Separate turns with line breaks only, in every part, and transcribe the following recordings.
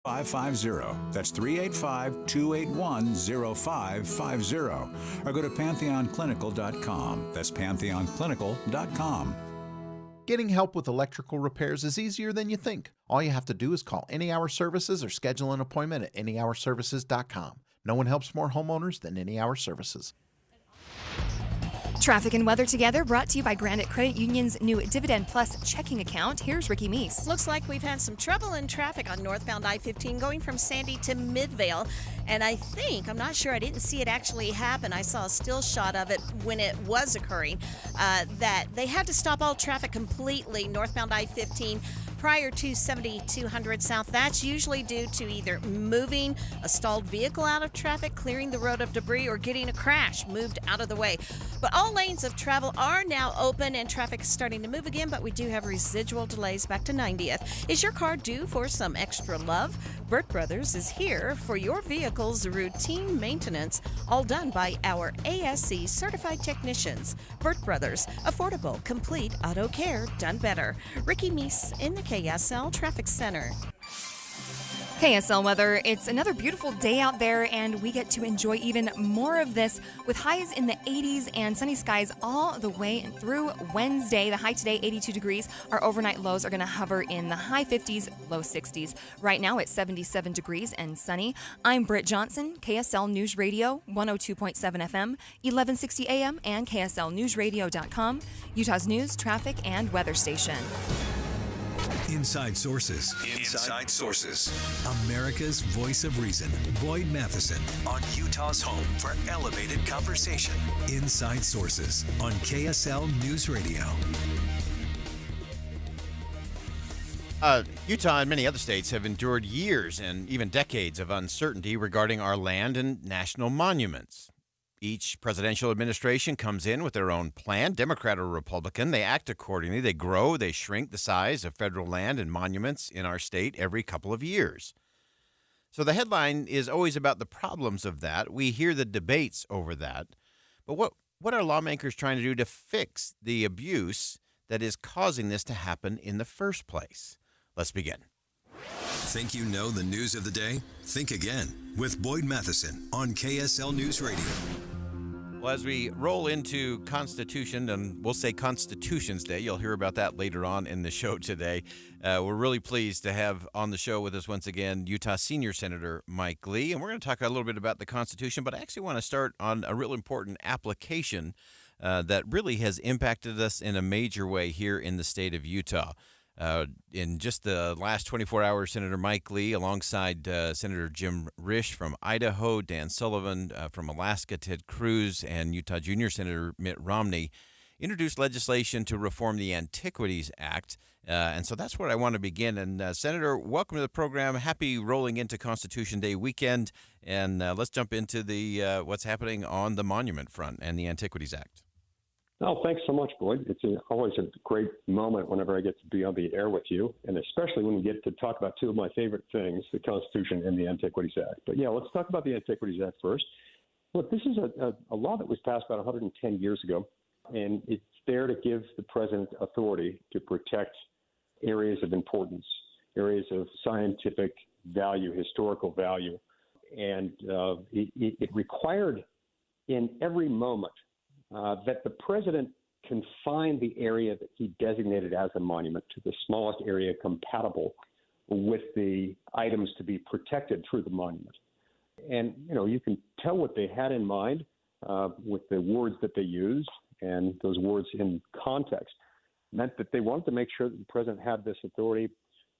550. That's 385-281-0550. Or go to pantheonclinical.com. That's pantheonclinical.com.
Getting help with electrical repairs is easier than you think. All you have to do is call Any Hour Services or schedule an appointment at anyhourservices.com. No one helps more homeowners than Any Hour Services.
Traffic and weather together, brought to you by Granite Credit Union's new Dividend Plus checking account. Here's Ricky Meese.
Looks like we've had some trouble in traffic on northbound I-15 going from Sandy to Midvale. And I'm not sure, I didn't see it actually happen. I saw a still shot of it when it was occurring, that they had to stop all traffic completely northbound I-15 prior to 7200 South. That's usually due to either moving a stalled vehicle out of traffic, clearing the road of debris, or getting a crash moved out of the way. But all lanes of travel are now open and traffic is starting to move again, but we do have residual delays back to 90th. Is your car due for some extra love? Burt Brothers is here for your vehicle's routine maintenance, all done by our ASC certified technicians. Burt Brothers, affordable, complete auto care done better. Ricky Meese in the KSL Traffic Center.
KSL weather. It's another beautiful day out there, and we get to enjoy even more of this with highs in the 80s and sunny skies all the way through Wednesday. The high today, 82 degrees. Our overnight lows are going to hover in the high 50s, low 60s. Right now, it's 77 degrees and sunny. I'm Britt Johnson, KSL News Radio, 102.7 FM, 1160 AM, and KSLNewsRadio.com, Utah's news, traffic, and weather station.
Inside Sources. Inside Sources. America's voice of reason. Boyd Matheson on Utah's home for elevated conversation. Inside Sources on KSL News Radio.
Utah and many other states have endured years and even decades of uncertainty regarding our land and national monuments. Each presidential administration comes in with their own plan, Democrat or Republican. They act accordingly. They grow, they shrink the size of federal land and monuments in our state every couple of years. So the headline is always about the problems of that. We hear the debates over that. But what are lawmakers trying to do to fix the abuse that is causing this to happen in the first place? Let's begin.
Think you know the news of the day? Think again with Boyd Matheson on KSL News Radio.
Well, as we roll into Constitution, and we'll say Constitution's Day, you'll hear about that later on in the show today. We're really pleased to have on the show with us once again Utah Senior Senator Mike Lee, and we're going to talk a little bit about the Constitution, but I actually want to start on a real important application that really has impacted us in a major way here in the state of Utah. In just the last 24 hours, Senator Mike Lee, alongside Senator Jim Risch from Idaho, Dan Sullivan from Alaska, Ted Cruz, and Utah Junior Senator Mitt Romney, introduced legislation to reform the Antiquities Act. And so that's where I want to begin. And Senator, welcome to the program. Happy rolling into Constitution Day weekend. And let's jump into the what's happening on the monument front and the Antiquities Act.
Oh, thanks so much, Boyd. It's always a great moment whenever I get to be on the air with you, and especially when we get to talk about two of my favorite things, the Constitution and the Antiquities Act. But yeah, let's talk about the Antiquities Act first. Look, this is a law that was passed about 110 years ago, and it's there to give the president authority to protect areas of importance, areas of scientific value, historical value. And it required in every moment that the president confine the area that he designated as a monument to the smallest area compatible with the items to be protected through the monument. And, you can tell what they had in mind with the words that they used, and those words in context meant that they wanted to make sure that the president had this authority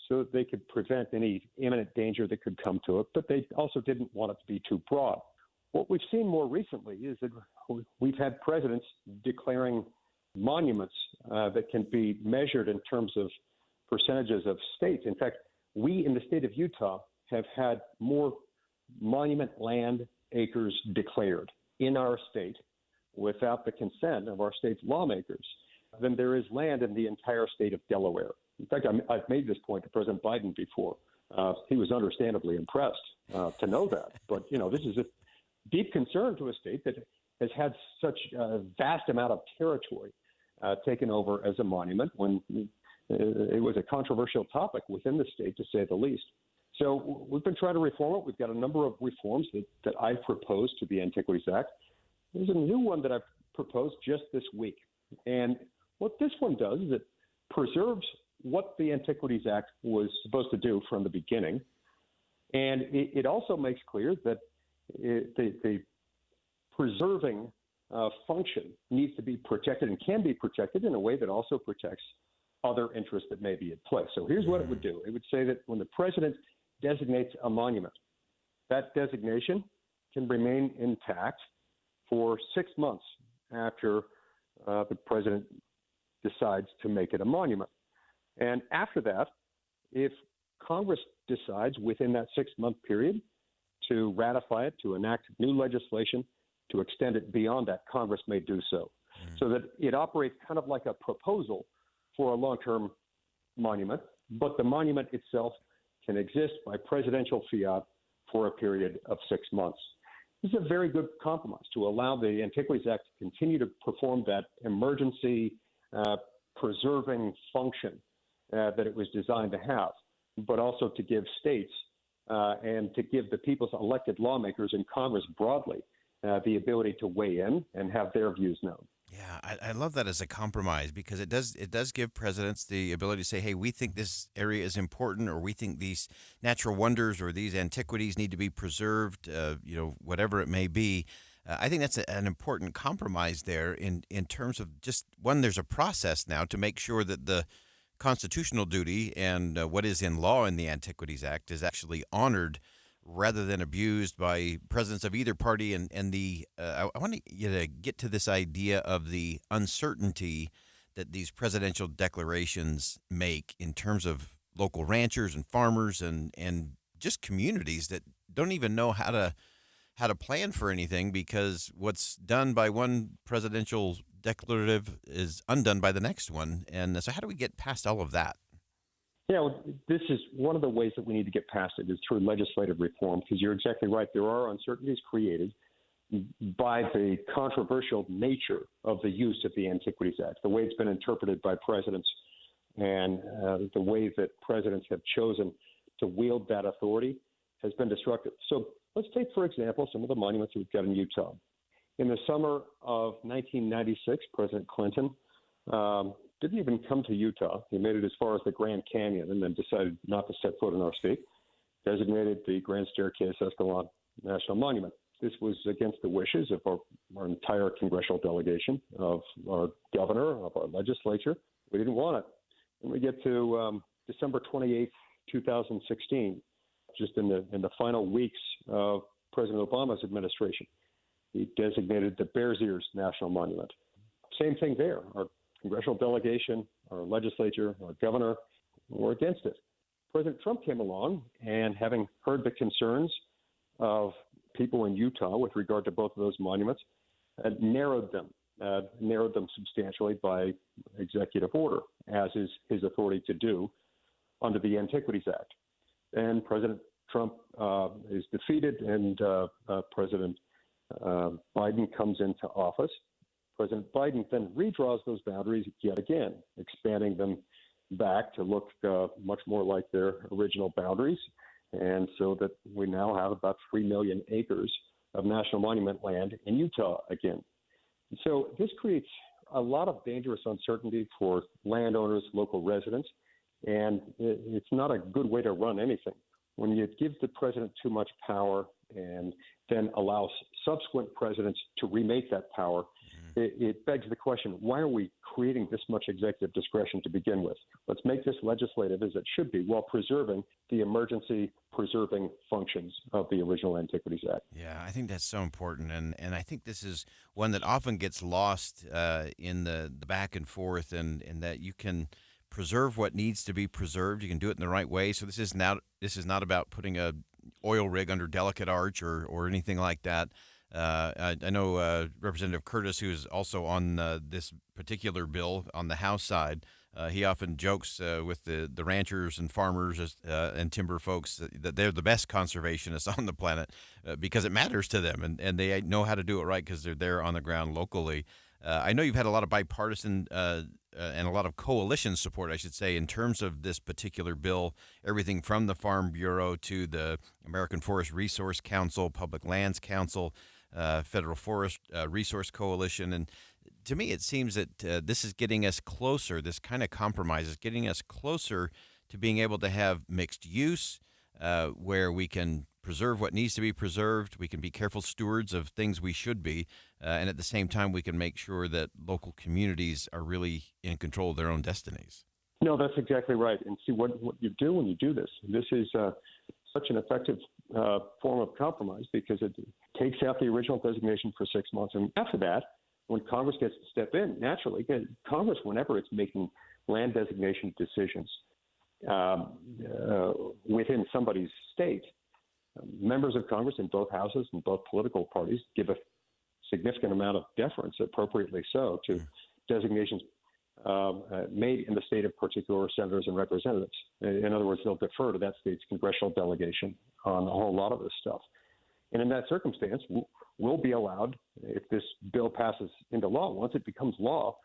so that they could prevent any imminent danger that could come to it, but they also didn't want it to be too broad. What we've seen more recently is that we've had presidents declaring monuments that can be measured in terms of percentages of states. In fact, we in the state of Utah have had more monument land acres declared in our state without the consent of our state's lawmakers than there is land in the entire state of Delaware. In fact, I've made this point to President Biden before. He was understandably impressed to know that. But, this is a deep concern to a state that has had such a vast amount of territory taken over as a monument when it was a controversial topic within the state, to say the least. So we've been trying to reform it. We've got a number of reforms that I've proposed to the Antiquities Act. There's a new one that I've proposed just this week. And what this one does is it preserves what the Antiquities Act was supposed to do from the beginning. And it also makes clear that the preserving function needs to be protected and can be protected in a way that also protects other interests that may be at play. So here's what it would do. It would say that when the president designates a monument, that designation can remain intact for 6 months after the president decides to make it a monument. And after that, if Congress decides within that 6-month period to ratify it, to enact new legislation, to extend it beyond that, Congress may do so. So that it operates kind of like a proposal for a long-term monument, but the monument itself can exist by presidential fiat for a period of 6 months. This is a very good compromise to allow the Antiquities Act to continue to perform that emergency preserving function that it was designed to have, but also to give states and to give the people's elected lawmakers in Congress broadly the ability to weigh in and have their views known.
Yeah, I love that as a compromise because it does give presidents the ability to say, hey, we think this area is important, or we think these natural wonders or these antiquities need to be preserved, whatever it may be. I think that's an important compromise there in terms of just, one, there's a process now to make sure that the constitutional duty and what is in law in the Antiquities Act is actually honored rather than abused by presidents of either party. And I want you to get to this idea of the uncertainty that these presidential declarations make in terms of local ranchers and farmers and just communities that don't even know how to plan for anything, because what's done by one presidential declarative is undone by the next one. And so how do we get past all of that?
Yeah, well, this is one of the ways that we need to get past it is through legislative reform, because you're exactly right. There are uncertainties created by the controversial nature of the use of the Antiquities Act, the way it's been interpreted by presidents, and the way that presidents have chosen to wield that authority has been destructive. So let's take, for example, some of the monuments we've got in Utah. In the summer of 1996, President Clinton didn't even come to Utah. He made it as far as the Grand Canyon and then decided not to set foot in our state, designated the Grand Staircase Escalon National Monument. This was against the wishes of our entire congressional delegation, of our governor, of our legislature. We didn't want it. And we get to December 28th, 2016, just in the final weeks of President Obama's administration. He designated the Bears Ears National Monument. Same thing there. Our congressional delegation, our legislature, our governor were against it. President Trump came along, and having heard the concerns of people in Utah with regard to both of those monuments, narrowed them substantially by executive order, as is his authority to do under the Antiquities Act. And President Trump is defeated, and President Biden comes into office. President Biden then redraws those boundaries yet again, expanding them back to look much more like their original boundaries, and so that we now have about 3 million acres of national monument land in Utah again. And so this creates a lot of dangerous uncertainty for landowners, local residents, and it's not a good way to run anything. When you give the president too much power and then allows subsequent presidents to remake that power, it begs the question, why are we creating this much executive discretion to begin with? Let's make this legislative as it should be, while preserving the emergency preserving functions of the original Antiquities Act.
Yeah, I think that's so important. And I think this is one that often gets lost in the back and forth, and that you can preserve what needs to be preserved. You can do it in the right way. So this is not about putting a oil rig under Delicate Arch or anything like that. I know Representative Curtis, who's also on this particular bill on the House side, he often jokes with the ranchers and farmers and timber folks that they're the best conservationists on the planet because it matters to them, and they know how to do it right because they're there on the ground locally. I know you've had a lot of bipartisan and a lot of coalition support, I should say, in terms of this particular bill, everything from the Farm Bureau to the American Forest Resource Council, Public Lands Council, Federal Forest Resource Coalition. And to me, it seems that this is getting us closer, this kind of compromise is getting us closer to being able to have mixed use, where we can preserve what needs to be preserved. We can be careful stewards of things we should be. And at the same time, we can make sure that local communities are really in control of their own destinies.
No, that's exactly right. And see, what you do when you do this, this is such an effective form of compromise because it takes out the original designation for 6 months. And after that, when Congress gets to step in, naturally, Congress, whenever it's making land designation decisions within somebody's state, members of Congress in both houses and both political parties give a significant amount of deference, appropriately so, to designations made in the state of particular senators and representatives. In other words, they'll defer to that state's congressional delegation on a whole lot of this stuff. And in that circumstance, we'll be allowed, if this bill passes into law, once it becomes law,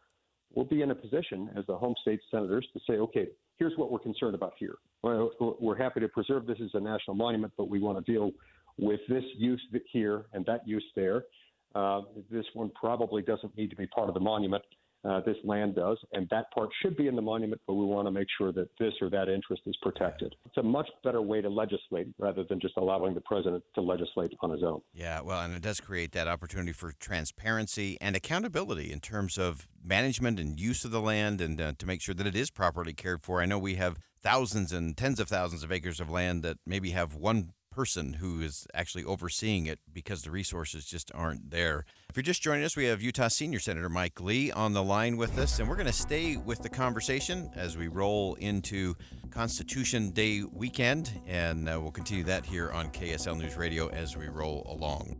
we'll be in a position as the home state senators to say, okay, here's what we're concerned about here. Well, we're happy to preserve this as a national monument, but we want to deal with this use here and that use there. This one probably doesn't need to be part of the monument. This land does, and that part should be in the monument, but we want to make sure that this or that interest is protected. It's a much better way to legislate rather than just allowing the president to legislate on his own.
Yeah, well, and it does create that opportunity for transparency and accountability in terms of management and use of the land and to make sure that it is properly cared for. I know we have thousands and tens of thousands of acres of land that maybe have one person who is actually overseeing it because the resources just aren't there. If you're just joining us, we have Utah Senior Senator Mike Lee on the line with us, and we're going to stay with the conversation as we roll into Constitution Day weekend, and we'll continue that here on KSL News Radio as we roll along.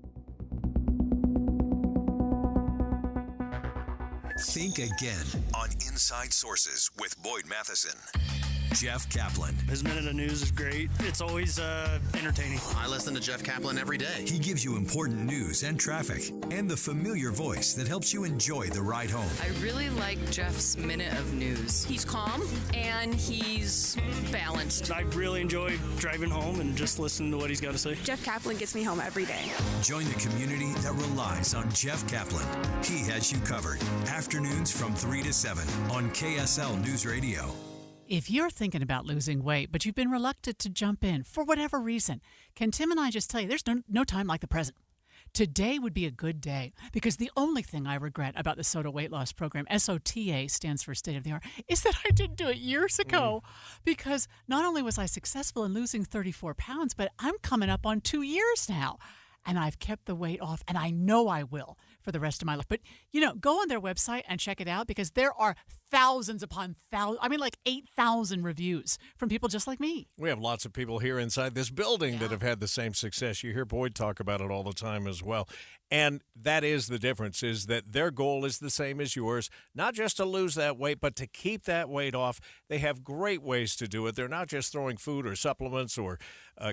Think again on Inside Sources with Boyd Matheson. Jeff Caplan.
His Minute of News is great. It's always entertaining.
I listen to Jeff Caplan every day.
He gives you important news and traffic and the familiar voice that helps you enjoy the ride home.
I really like Jeff's Minute of News. He's calm and he's balanced.
I really enjoy driving home and just listening to what he's got to say.
Jeff Caplan gets me home every day.
Join the community that relies on Jeff Caplan. He has you covered. Afternoons from 3 to 7 on KSL News Radio.
If you're thinking about losing weight, but you've been reluctant to jump in for whatever reason, can Tim and I just tell you there's no time like the present? Today would be a good day because the only thing I regret about the SOTA weight loss program, SOTA stands for state of the art, is that I didn't do it years ago because not only was I successful in losing 34 pounds, but I'm coming up on 2 years now. And I've kept the weight off, and I know I will for the rest of my life. But, go on their website and check it out because there are thousands upon thousands, 8,000 reviews from people just like me.
We have lots of people here inside this building that have had the same success. You hear Boyd talk about it all the time as well. And that is the difference, is that their goal is the same as yours, not just to lose that weight, but to keep that weight off. They have great ways to do it. They're not just throwing food or supplements or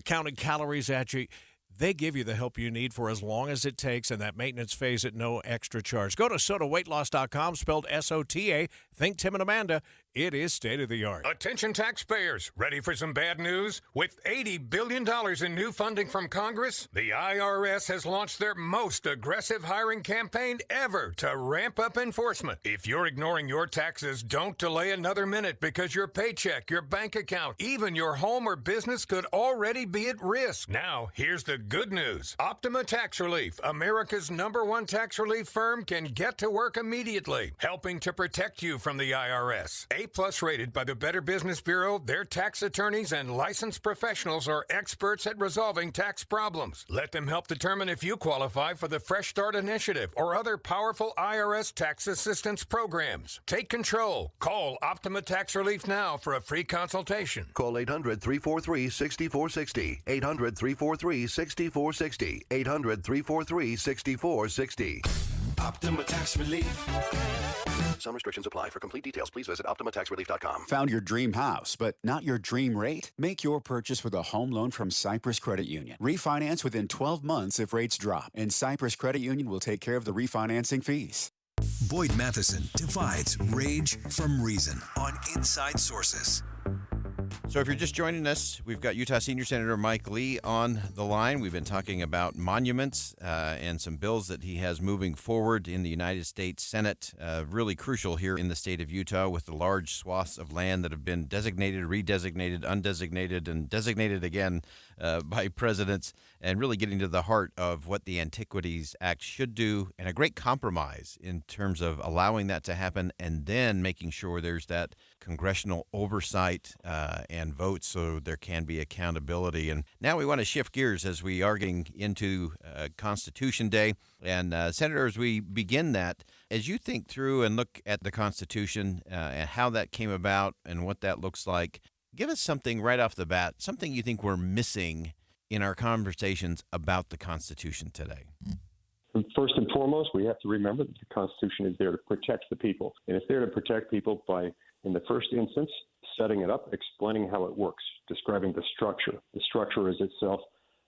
counting calories at you. They give you the help you need for as long as it takes, and that maintenance phase at no extra charge. Go to SOTAweightloss.com, spelled S-O-T-A. Think Tim and Amanda. It is state-of-the-art.
Attention taxpayers, ready for some bad news? With $80 billion in new funding from Congress, the IRS has launched their most aggressive hiring campaign ever to ramp up enforcement. If you're ignoring your taxes, don't delay another minute because your paycheck, your bank account, even your home or business could already be at risk. Now, here's the good news. Optima Tax Relief, America's #1 tax relief firm, can get to work immediately, helping to protect you from the IRS. A+ rated by the Better Business Bureau, their tax attorneys and licensed professionals are experts at resolving tax problems. Let them help determine if you qualify for the Fresh Start Initiative or other powerful IRS tax assistance programs. Take control. Call Optima Tax Relief now for a free consultation.
Call 800-343-6460. 800-343-6460. 800-343-6460.
Optima Tax Relief.
Some restrictions apply. For complete details, please visit OptimaTaxRelief.com.
Found your dream house, but not your dream rate? Make your purchase with a home loan from Cypress Credit Union. Refinance within 12 months if rates drop, and Cypress Credit Union will take care of the refinancing fees.
Boyd Matheson divides rage from reason on Inside Sources.
So if you're just joining us, we've got Utah Senior Senator Mike Lee on the line. We've been talking about monuments and some bills that he has moving forward in the United States Senate. Really crucial here in the state of Utah with the large swaths of land that have been designated, redesignated, undesignated, and designated again by presidents, and really getting to the heart of what the Antiquities Act should do, and a great compromise in terms of allowing that to happen and then making sure there's that congressional oversight and votes so there can be accountability. And now we want to shift gears as we are getting into Constitution Day. And Senator, as we begin that, as you think through and look at the Constitution and how that came about and what that looks like, give us something right off the bat, something you think we're missing in our conversations about the Constitution today.
First and foremost, we have to remember that the Constitution is there to protect the people. And it's there to protect people by, in the first instance, setting it up, explaining how it works, describing the structure. The structure is itself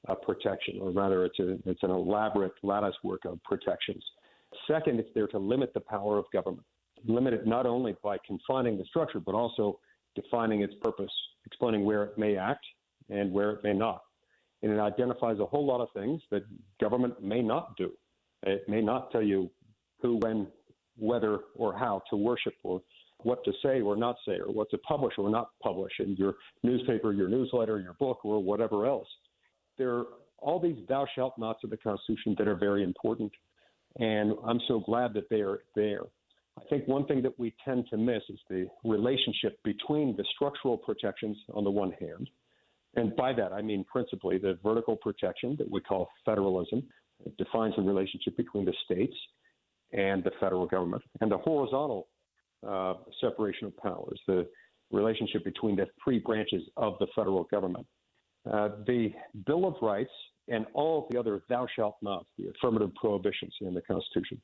a protection, or rather it's an elaborate lattice work of protections. Second, it's there to limit the power of government. Limit it not only by confining the structure, but also defining its purpose, explaining where it may act and where it may not. And it identifies a whole lot of things that government may not do. It may not tell you who, when, whether, or how to worship, or what to say or not say, or what to publish or not publish in your newspaper, your newsletter, your book, or whatever else. There are all these thou shalt nots of the Constitution that are very important, and I'm so glad that they are there. I think one thing that we tend to miss is the relationship between the structural protections on the one hand, and by that I mean principally the vertical protection that we call federalism. It defines the relationship between the states and the federal government, and the horizontal separation of powers, the relationship between the three branches of the federal government. The Bill of Rights and all of the other thou shalt nots, the affirmative prohibitions in the Constitution,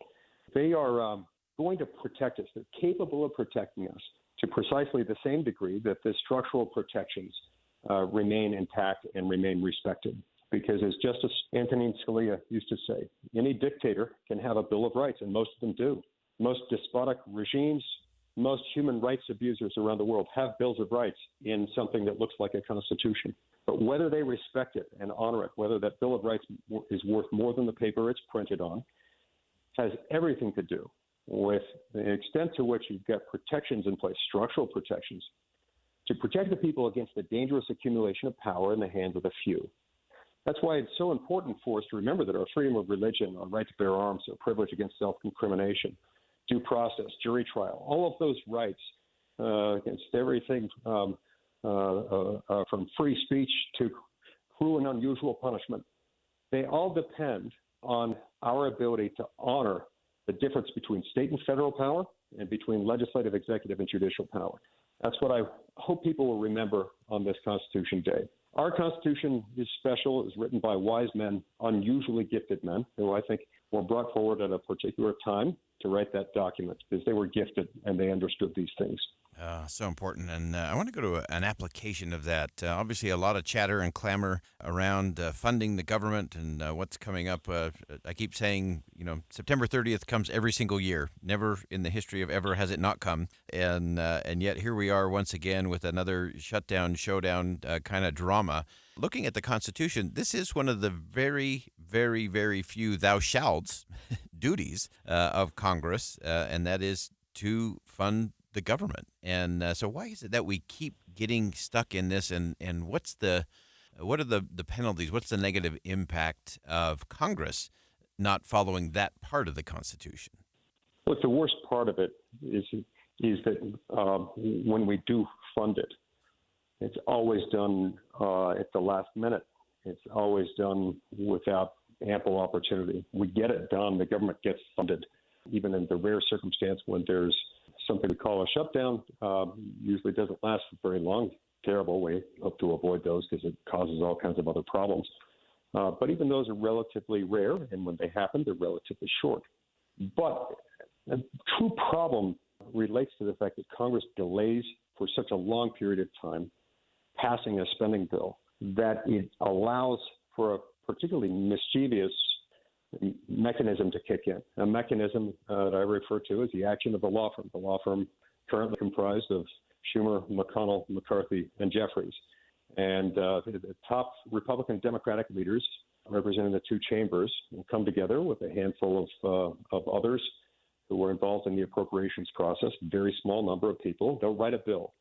they are going to protect us. They're capable of protecting us to precisely the same degree that the structural protections remain intact and remain respected. Because as Justice Antonin Scalia used to say, any dictator can have a Bill of Rights, and most of them do. Most despotic regimes, most human rights abusers around the world have bills of rights in something that looks like a constitution. But whether they respect it and honor it, whether that Bill of Rights is worth more than the paper it's printed on, has everything to do with the extent to which you've got protections in place, structural protections, to protect the people against the dangerous accumulation of power in the hands of the few. That's why it's so important for us to remember that our freedom of religion, our right to bear arms, our privilege against self-incrimination, due process, jury trial, all of those rights against everything from free speech to cruel and unusual punishment, they all depend on our ability to honor the difference between state and federal power and between legislative, executive, and judicial power. That's what I hope people will remember on this Constitution Day. Our Constitution is special. It was written by wise men, unusually gifted men, who I think were brought forward at a particular time to write that document because they were gifted and they understood these things.
So important. And I want to go to an application of that. Obviously, a lot of chatter and clamor around funding the government and what's coming up. I keep saying, September 30th comes every single year. Never in the history of ever has it not come. And yet here we are once again with another shutdown, showdown kind of drama. Looking at the Constitution, this is one of the very, very, very few thou shalts duties of Congress, and that is to fund the government. And so why is it that we keep getting stuck in this, and what are the penalties? What's the negative impact of Congress not following that part of the Constitution?
Look, the worst part of it is that when we do fund it, it's always done at the last minute. It's always done without ample opportunity. We get it done. The government gets funded, even in the rare circumstance when there's something we call a shutdown. Usually doesn't last for very long. Terrible. We hope to avoid those because it causes all kinds of other problems. But even those are relatively rare, and when they happen, they're relatively short. But a true problem relates to the fact that Congress delays for such a long period of time passing a spending bill that it allows for a particularly mischievous mechanism to kick in. A mechanism that I refer to as the action of the law firm. The law firm currently comprised of Schumer, McConnell, McCarthy, and Jeffries. And the top Republican and Democratic leaders representing the two chambers will come together with a handful of others who were involved in the appropriations process, very small number of people. They'll write a bill,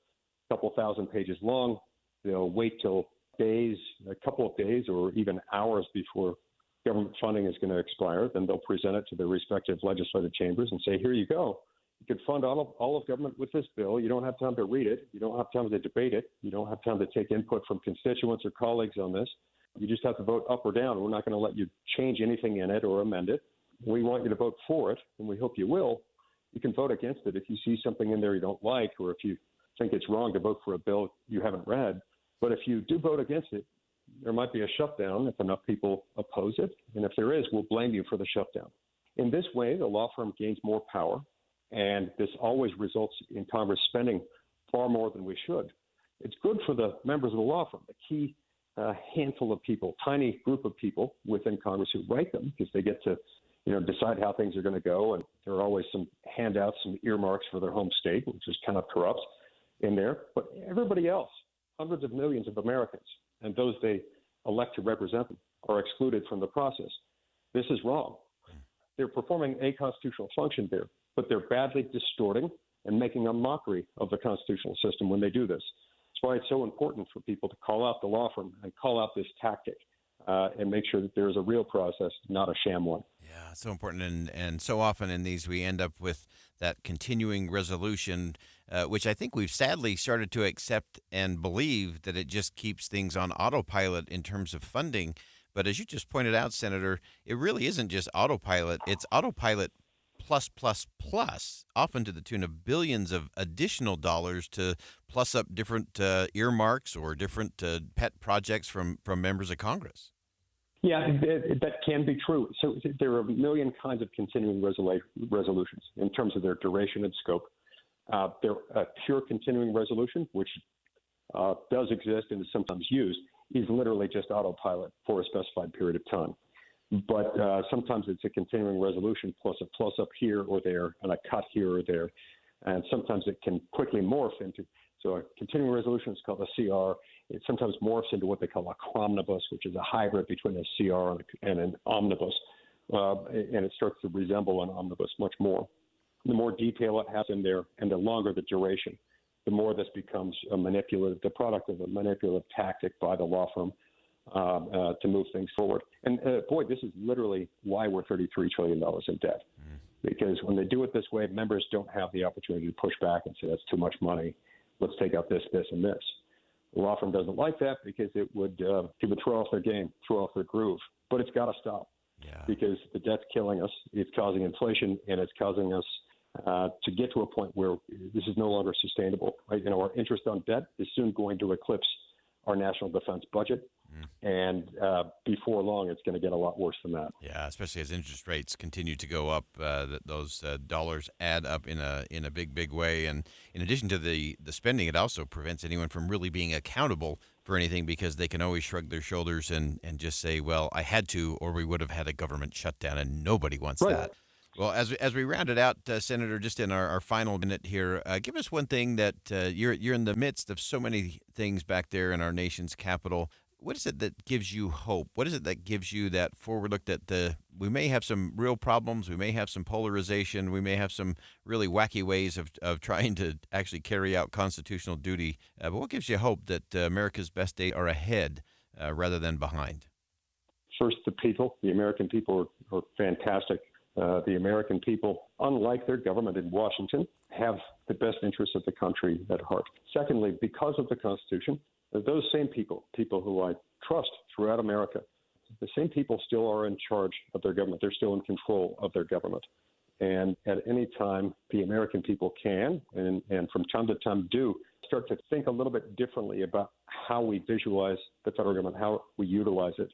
a couple thousand pages long. They'll wait till days, a couple of days or even hours before government funding is going to expire. Then they'll present it to their respective legislative chambers and say, here you go. You can fund all of government with this bill. You don't have time to read it. You don't have time to debate it. You don't have time to take input from constituents or colleagues on this. You just have to vote up or down. We're not going to let you change anything in it or amend it. We want you to vote for it, and we hope you will. You can vote against it if you see something in there you don't like, or if you think it's wrong to vote for a bill you haven't read. But if you do vote against it, there might be a shutdown if enough people oppose it. And if there is, we'll blame you for the shutdown. In this way, the law firm gains more power, and this always results in Congress spending far more than we should. It's good for the members of the law firm, the key handful of people, tiny group of people within Congress who write them, because they get to decide how things are going to go. And there are always some handouts, some earmarks for their home state, which is kind of corrupt in there. But everybody else, hundreds of millions of Americans, and those they elect to represent them, are excluded from the process. This is wrong. They're performing a constitutional function there, but they're badly distorting and making a mockery of the constitutional system when they do this. That's why it's so important for people to call out the law firm and call out this tactic and make sure that there's a real process, not a sham one.
Yeah, so important. And so often in these, we end up with that continuing resolution, which I think we've sadly started to accept and believe that it just keeps things on autopilot in terms of funding. But as you just pointed out, Senator, it really isn't just autopilot. It's autopilot plus, often to the tune of billions of additional dollars to plus up different earmarks or different pet projects from members of Congress.
Yeah, that can be true. So there are a million kinds of continuing resolutions in terms of their duration and scope. A pure continuing resolution, which does exist and is sometimes used, is literally just autopilot for a specified period of time. But sometimes it's a continuing resolution plus a plus up here or there and a cut here or there. And sometimes it can quickly morph into, so a continuing resolution is called a CR. It sometimes morphs into what they call a cromnibus, which is a hybrid between a CR and an omnibus. And it starts to resemble an omnibus much more. The more detail it has in there and the longer the duration, the more this becomes the product of a manipulative tactic by the law firm to move things forward. And boy, this is literally why we're $33 trillion in debt. Because when they do it this way, members don't have the opportunity to push back and say, that's too much money. Let's take out this, this, and this. The law firm doesn't like that because it would throw off their game, throw off their groove. But it's got to stop because the debt's killing us. It's causing inflation, and it's causing us to get to a point where this is no longer sustainable. Right? Our interest on debt is soon going to eclipse our national defense budget. And before long, it's going to get a lot worse than that.
Yeah, especially as interest rates continue to go up, those dollars add up in a big way. And in addition to the spending, it also prevents anyone from really being accountable for anything because they can always shrug their shoulders and just say, well, I had to, or we would have had a government shutdown, and nobody wants that. Well, as we round it out, Senator, just in our final minute here, give us one thing that you're in the midst of so many things back there in our nation's capital. What is it that gives you hope? What is it that gives you that forward look that we may have some real problems, we may have some polarization, we may have some really wacky ways of trying to actually carry out constitutional duty, but what gives you hope that America's best days are ahead rather than behind?
First, the people. The American people are fantastic. The American people, unlike their government in Washington, have the best interests of the country at heart. Secondly, because of the Constitution, those same people who I trust throughout America, the same people still are in charge of their government. They're still in control of their government. And at any time, the American people can, and from time to time do, start to think a little bit differently about how we visualize the federal government, how we utilize it.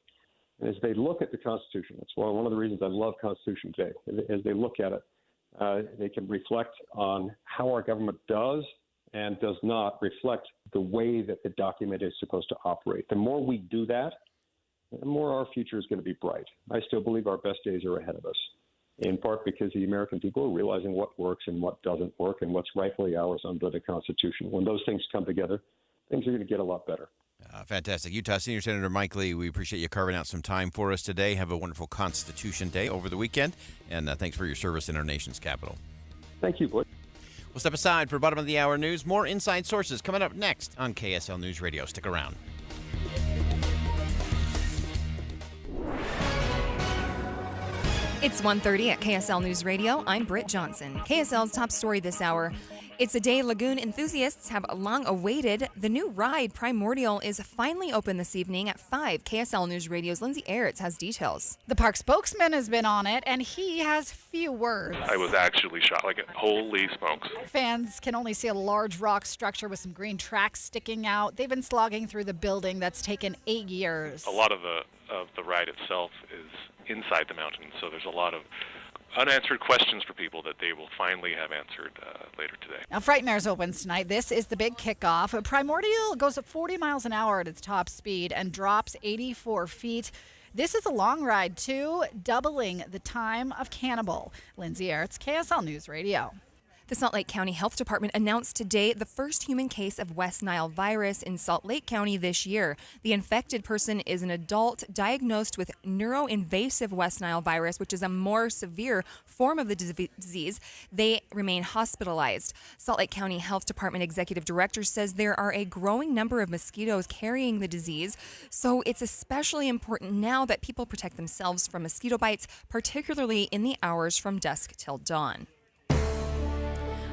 And as they look at the Constitution, that's one of the reasons I love Constitution Day. As they look at it, they can reflect on how our government does and does not reflect the way that the document is supposed to operate. The more we do that, the more our future is going to be bright. I still believe our best days are ahead of us, in part because the American people are realizing what works and what doesn't work and what's rightfully ours under the Constitution. When those things come together, things are going to get a lot better.
Fantastic. Utah Senior Senator Mike Lee, we appreciate you carving out some time for us today. Have a wonderful Constitution Day over the weekend, and thanks for your service in our nation's capital.
Thank you, Boyd.
We'll step aside for bottom of the hour news. More Inside Sources coming up next on KSL News Radio. Stick around.
It's 1:30 at KSL News Radio. I'm Britt Johnson. KSL's top story this hour. It's a day lagoon enthusiasts have long awaited. The new ride, Primordial, is finally open this evening at 5. KSL News Radio's Lindsay Aerts has details.
The park spokesman has been on it, and he has few words.
I was actually shocked, like, holy smokes.
Fans can only see a large rock structure with some green tracks sticking out. They've been slogging through the building that's taken 8 years.
A lot of the ride itself is inside the mountain, so there's a lot of unanswered questions for people that they will finally have answered later today.
Now, Frightmares opens tonight. This is the big kickoff. Primordial goes at 40 miles an hour at its top speed and drops 84 feet. This is a long ride, too, doubling the time of Cannibal. Lindsay Aerts, KSL News Radio.
The Salt Lake County Health Department announced today the first human case of West Nile virus in Salt Lake County this year. The infected person is an adult diagnosed with neuroinvasive West Nile virus, which is a more severe form of the disease. They remain hospitalized. Salt Lake County Health Department Executive Director says there are a growing number of mosquitoes carrying the disease, so it's especially important now that people protect themselves from mosquito bites, particularly in the hours from dusk till dawn.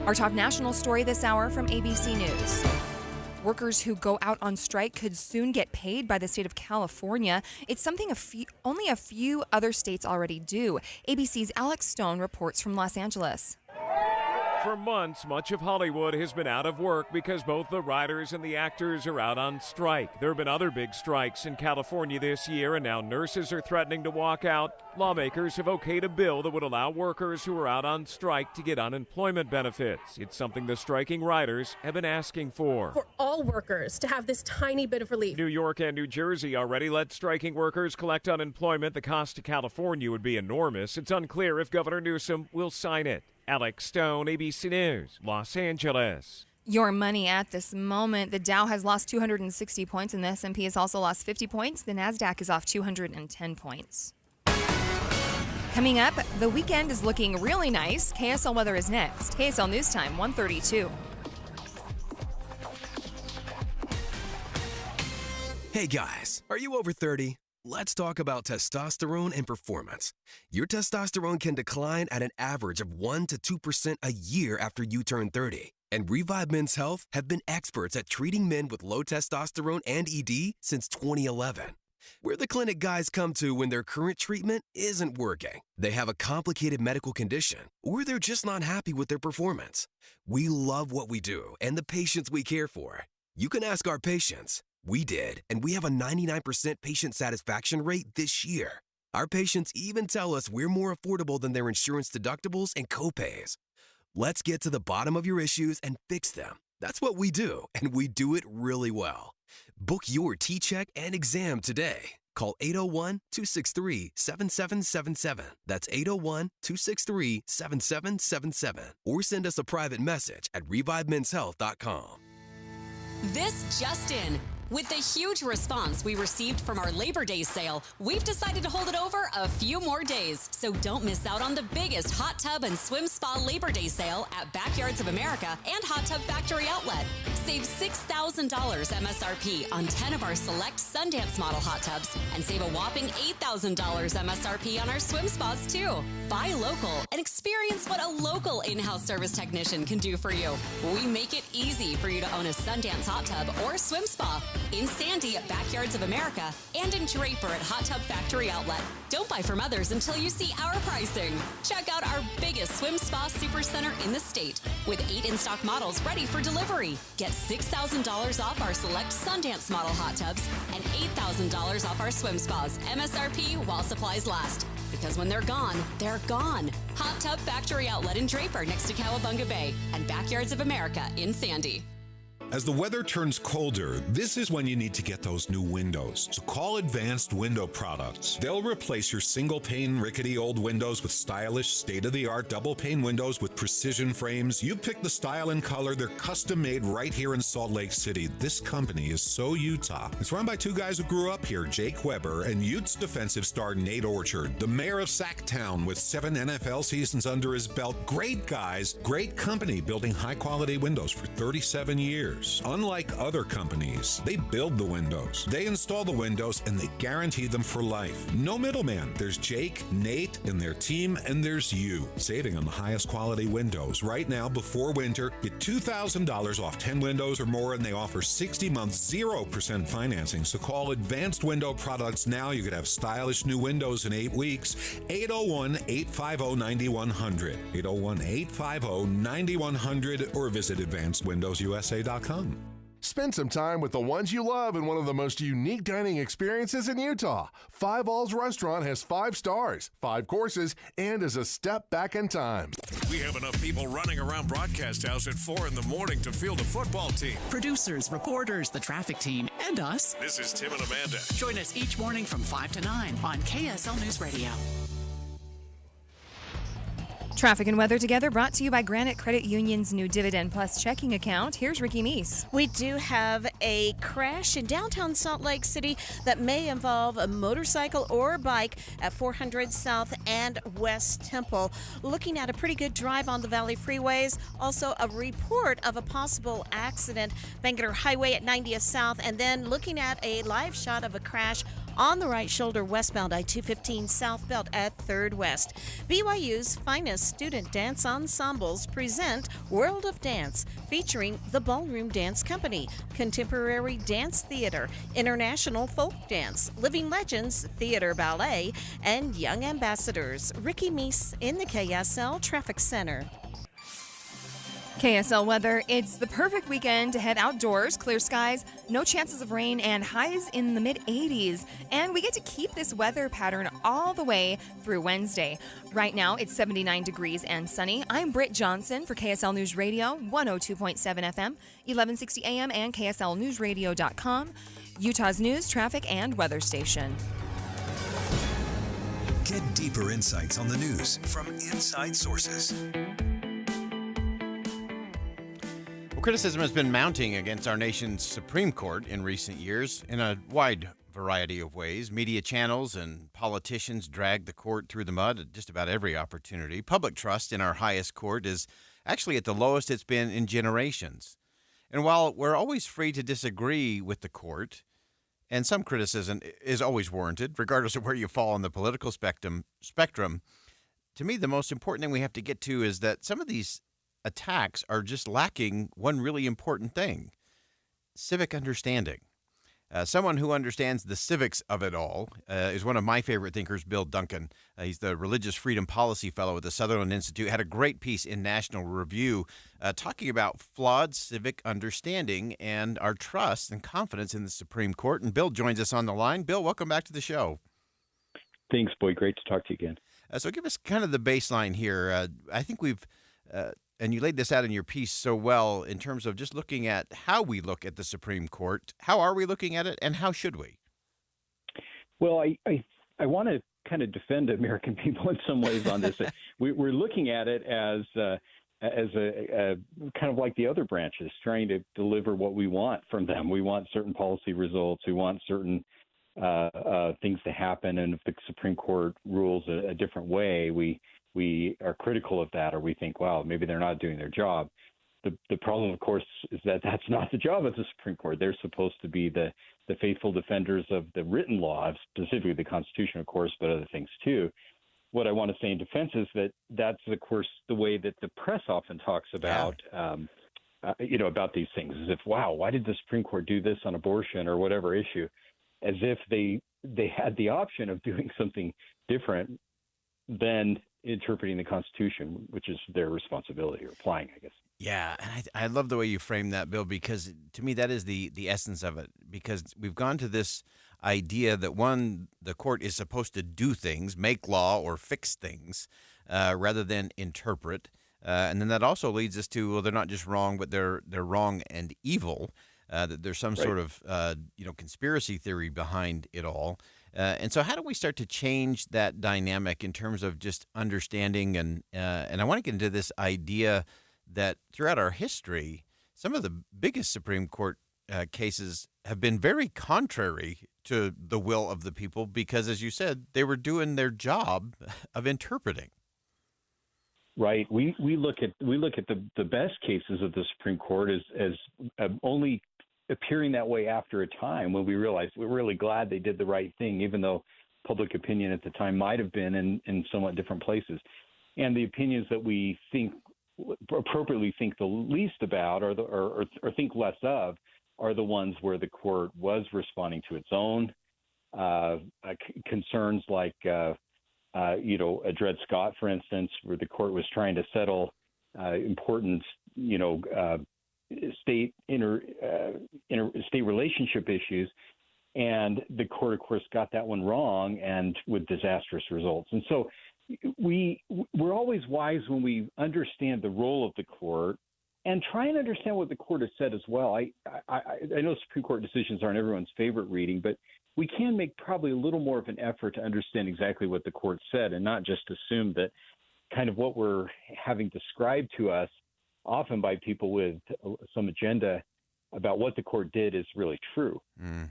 Our top national story this hour from ABC News. Workers who go out on strike could soon get paid by the state of California. It's something only a few other states already do. ABC's Alex Stone reports from Los Angeles.
For months, much of Hollywood has been out of work because both the writers and the actors are out on strike. There have been other big strikes in California this year, and now nurses are threatening to walk out. Lawmakers have okayed a bill that would allow workers who are out on strike to get unemployment benefits. It's something the striking writers have been asking for.
For all workers to have this tiny bit of relief.
New York and New Jersey already let striking workers collect unemployment. The cost to California would be enormous. It's unclear if Governor Newsom will sign it. Alex Stone, ABC News, Los Angeles.
Your money at this moment. The Dow has lost 260 points and the S&P has also lost 50 points. The NASDAQ is off 210 points. Coming up, the weekend is looking really nice. KSL weather is next. KSL News Time, 1:32.
Hey guys, are you over 30? Let's talk about testosterone and performance. Your testosterone can decline at an average of 1% to 2% a year after you turn 30. And Revive Men's Health have been experts at treating men with low testosterone and ED since 2011. We're the clinic guys come to when their current treatment isn't working. They have a complicated medical condition, or they're just not happy with their performance. We love what we do and the patients we care for. You can ask our patients. We did, and we have a 99% patient satisfaction rate this year. Our patients even tell us we're more affordable than their insurance deductibles and copays. Let's get to the bottom of your issues and fix them. That's what we do, and we do it really well. Book your T-check and exam today. Call 801-263-7777. That's 801-263-7777. Or send us a private message at revivemenshealth.com.
This just in. With the huge response we received from our Labor Day sale, we've decided to hold it over a few more days. So don't miss out on the biggest hot tub and swim spa Labor Day sale at Backyards of America and Hot Tub Factory Outlet. Save $6,000 MSRP on 10 of our select Sundance model hot tubs and save a whopping $8,000 MSRP on our swim spas too. Buy local and experience what a local in-house service technician can do for you. We make it easy for you to own a Sundance hot tub or swim spa. In Sandy at Backyards of America and in Draper at Hot Tub Factory Outlet. Don't buy from others until you see our pricing. Check out our biggest swim spa supercenter in the state with 8 in-stock models ready for delivery. Get $6,000 off our select Sundance model hot tubs and $8,000 off our swim spas. MSRP while supplies last. Because when they're gone, they're gone. Hot Tub Factory Outlet in Draper next to Cowabunga Bay and Backyards of America in Sandy.
As the weather turns colder, this is when you need to get those new windows. So call Advanced Window Products. They'll replace your single-pane, rickety old windows with stylish, state-of-the-art double-pane windows with precision frames. You pick the style and color. They're custom-made right here in Salt Lake City. This company is so Utah. It's run by two guys who grew up here, Jake Weber and Utes defensive star Nate Orchard, the mayor of Sacktown with 7 NFL seasons under his belt. Great guys, great company building high-quality windows for 37 years. Unlike other companies, they build the windows, they install the windows, and they guarantee them for life. No middleman. There's Jake, Nate, and their team, and there's you, saving on the highest quality windows. Right now, before winter, get $2,000 off 10 windows or more, and they offer 60 months, 0% financing. So call Advanced Window Products now. You could have stylish new windows in 8 weeks. 801-850-9100. 801-850-9100, or visit AdvancedWindowsUSA.com.
Spend some time with the ones you love in one of the most unique dining experiences in Utah. Five All's Restaurant has 5 stars, 5 courses, and is a step back in time.
We have enough people running around Broadcast House at 4 in the morning to field a football team.
Producers, reporters, the traffic team, and us.
This is Tim and Amanda.
Join us each morning from 5 to 9 on KSL News Radio.
Traffic and weather together brought to you by Granite Credit Union's new Dividend Plus checking account. Here's Ricky Meese.
We do have a crash in downtown Salt Lake City that may involve a motorcycle or bike at 400 South and West Temple. Looking at a pretty good drive on the Valley freeways. Also a report of a possible accident, Bangerter Highway at 90th South, and then looking at a live shot of a crash on the right shoulder westbound I-215 southbound at 3rd West. BYU's finest student dance ensembles present World of Dance, featuring the Ballroom Dance Company, Contemporary Dance Theater, International Folk Dance, Living Legends Theater Ballet, and Young Ambassadors. Ricky Meese in the KSL Traffic Center.
KSL weather. It's the perfect weekend to head outdoors. Clear skies, no chances of rain, and highs in the mid-80s. And we get to keep this weather pattern all the way through Wednesday. Right now, it's 79 degrees and sunny. I'm Britt Johnson for KSL News Radio, 102.7 FM, 1160 AM, and KSLNewsRadio.com, Utah's news, traffic, and weather station.
Get deeper insights on the news from inside sources.
Criticism has been mounting against our nation's Supreme Court in recent years in a wide variety of ways. Media channels and politicians drag the court through the mud at just about every opportunity. Public trust in our highest court is actually at the lowest it's been in generations. And while we're always free to disagree with the court, and some criticism is always warranted, regardless of where you fall on the political spectrum, to me, the most important thing we have to get to is that some of these attacks are just lacking one really important thing: civic understanding. Someone who understands the civics of it all is one of my favorite thinkers, Bill Duncan. He's the Religious Freedom Policy Fellow at the Sutherland Institute. Had a great piece in National Review talking about flawed civic understanding and our trust and confidence in the Supreme Court. And Bill joins us on the line. Bill, welcome back to the show.
Thanks, Boyd. Great to talk to you again.
So give us kind of the baseline here. I think we've and you laid this out in your piece so well in terms of just looking at how we look at the Supreme Court. How are we looking at it, and how should we?
Well, I want to kind of defend American people in some ways on this. We're looking at it as a kind of like the other branches, trying to deliver what we want from them. We want certain policy results. We want certain things to happen. And if the Supreme Court rules a different way, we are critical of that, or we think, wow, maybe they're not doing their job. The problem, of course, is that that's not the job of the Supreme Court. They're supposed to be the faithful defenders of the written law, specifically the Constitution, of course, but other things too. What I want to say in defense is that that's, of course, the way that the press often talks about, about these things, as if, wow, why did the Supreme Court do this on abortion or whatever issue, as if they had the option of doing something different than interpreting the Constitution, which is their responsibility, or applying, I guess.
Yeah, and I love the way you frame that, Bill, because to me that is the essence of it, because we've gone to this idea that, one, the court is supposed to do things, make law or fix things, rather than interpret. And then that also leads us to, well, they're not just wrong, but they're wrong and evil. That there's some sort of conspiracy theory behind it all. And so how do we start to change that dynamic in terms of just understanding? And I want to get into this idea that throughout our history, some of the biggest Supreme Court cases have been very contrary to the will of the people because, as you said, they were doing their job of interpreting.
Right. We look at the best cases of the Supreme Court as only appearing that way after a time when we realized we're really glad they did the right thing, even though public opinion at the time might have been in somewhat different places. And the opinions that we appropriately think the least about or think less of are the ones where the court was responding to its own concerns, like Dred Scott, for instance, where the court was trying to settle important, state state relationship issues, and the court, of course, got that one wrong and with disastrous results. And so we're always wise when we understand the role of the court and try and understand what the court has said as well. I know Supreme Court decisions aren't everyone's favorite reading, but we can make probably a little more of an effort to understand exactly what the court said and not just assume that kind of what we're having described to us, often by people with some agenda about what the court did, is really true.
Mm.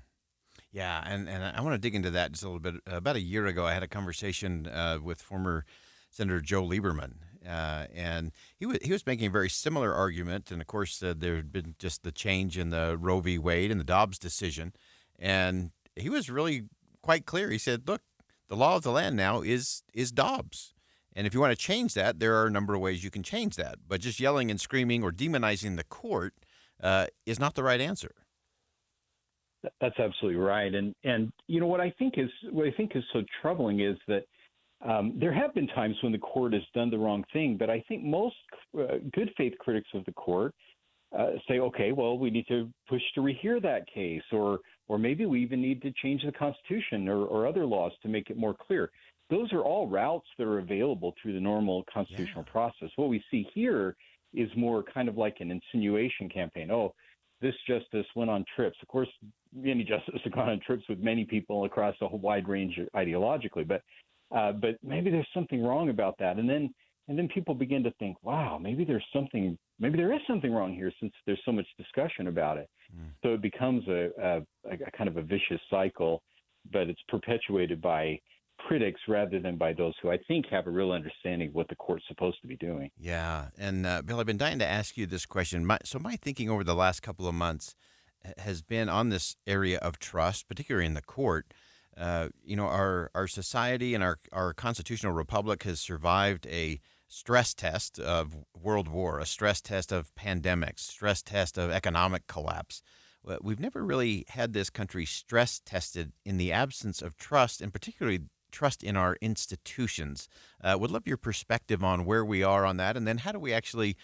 Yeah, and I want to dig into that just a little bit. About a year ago, I had a conversation with former Senator Joe Lieberman, and he was making a very similar argument. And, of course, there had been just the change in the Roe v. Wade and the Dobbs decision. And he was really quite clear. He said, look, the law of the land now is Dobbs. And if you want to change that, there are a number of ways you can change that. But just yelling and screaming or demonizing the court is not the right answer.
That's absolutely right. And what I think is so troubling is that there have been times when the court has done the wrong thing, but I think most good faith critics of the court say, okay, well, we need to push to rehear that case, or maybe we even need to change the Constitution or other laws to make it more clear. Those are all routes that are available through the normal constitutional process. What we see here is more kind of like an insinuation campaign. Oh, this justice went on trips. Of course, any justice has gone on trips with many people across a whole wide range ideologically, but maybe there's something wrong about that. And then people begin to think, wow, maybe there is something wrong here, since there's so much discussion about it. So it becomes a kind of a vicious cycle, but it's perpetuated by critics rather than by those who I think have a real understanding of what the court's supposed to be doing.
Yeah. And Bill, I've been dying to ask you this question. My thinking over the last couple of months has been on this area of trust, particularly in the court. Our society and our constitutional republic has survived a stress test of World War, a stress test of pandemics, stress test of economic collapse. We've never really had this country stress tested in the absence of trust, and particularly trust in our institutions. Would love your perspective on where we are on that, and then how do we actually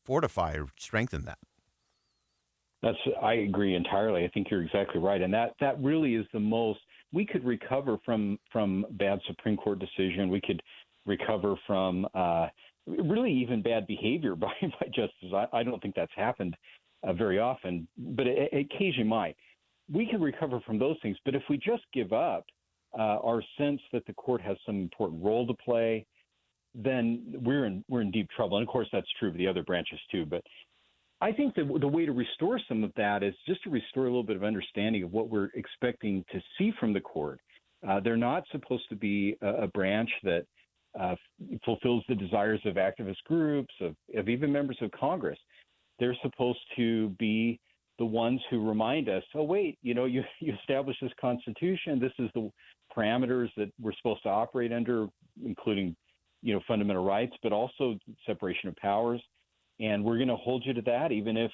fortify or strengthen that?
I agree entirely. I think you're exactly right, and that really is the most we could recover from bad Supreme Court decision. We could recover from really even bad behavior by justices. I don't think that's happened very often, but it occasionally might. We can recover from those things, but if we just give up our sense that the court has some important role to play, then we're in deep trouble. And of course, that's true of the other branches too. But I think that the way to restore some of that is just to restore a little bit of understanding of what we're expecting to see from the court. They're not supposed to be a branch that fulfills the desires of activist groups, of even members of Congress. They're supposed to be the ones who remind us, oh, wait, you established this Constitution. This is the parameters that we're supposed to operate under, including, fundamental rights, but also separation of powers. And we're going to hold you to that, even if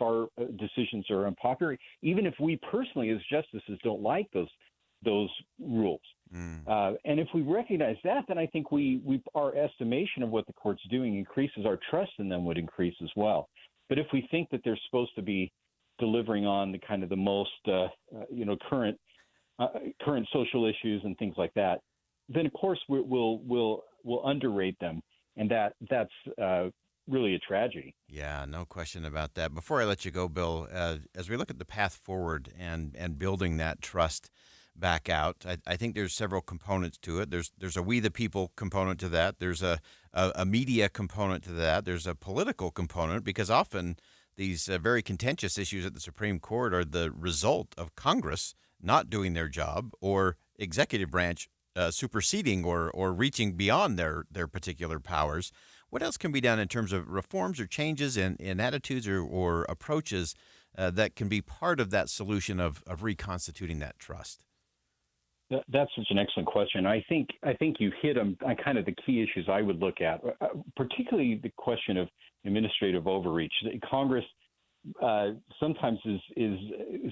our decisions are unpopular, even if we personally as justices don't like those rules. And if we recognize that, then I think our estimation of what the court's doing increases. Our trust in them would increase as well. But if we think that they're supposed to be delivering on the kind of the most current social issues and things like that, then of course we'll underrate them. and that's really a tragedy.
Yeah, no question about that. Before I let you go, Bill, as we look at the path forward and building that trust back out, I think there's several components to it. There's a we the people component to that. There's a media component to that. There's a political component, because often these very contentious issues at the Supreme Court are the result of Congress not doing their job, or executive branch superseding or reaching beyond their particular powers. What else can be done in terms of reforms or changes in attitudes or approaches that can be part of that solution of reconstituting that trust?
That's such an excellent question. I think you hit on kind of the key issues I would look at, particularly the question of administrative overreach. Congress sometimes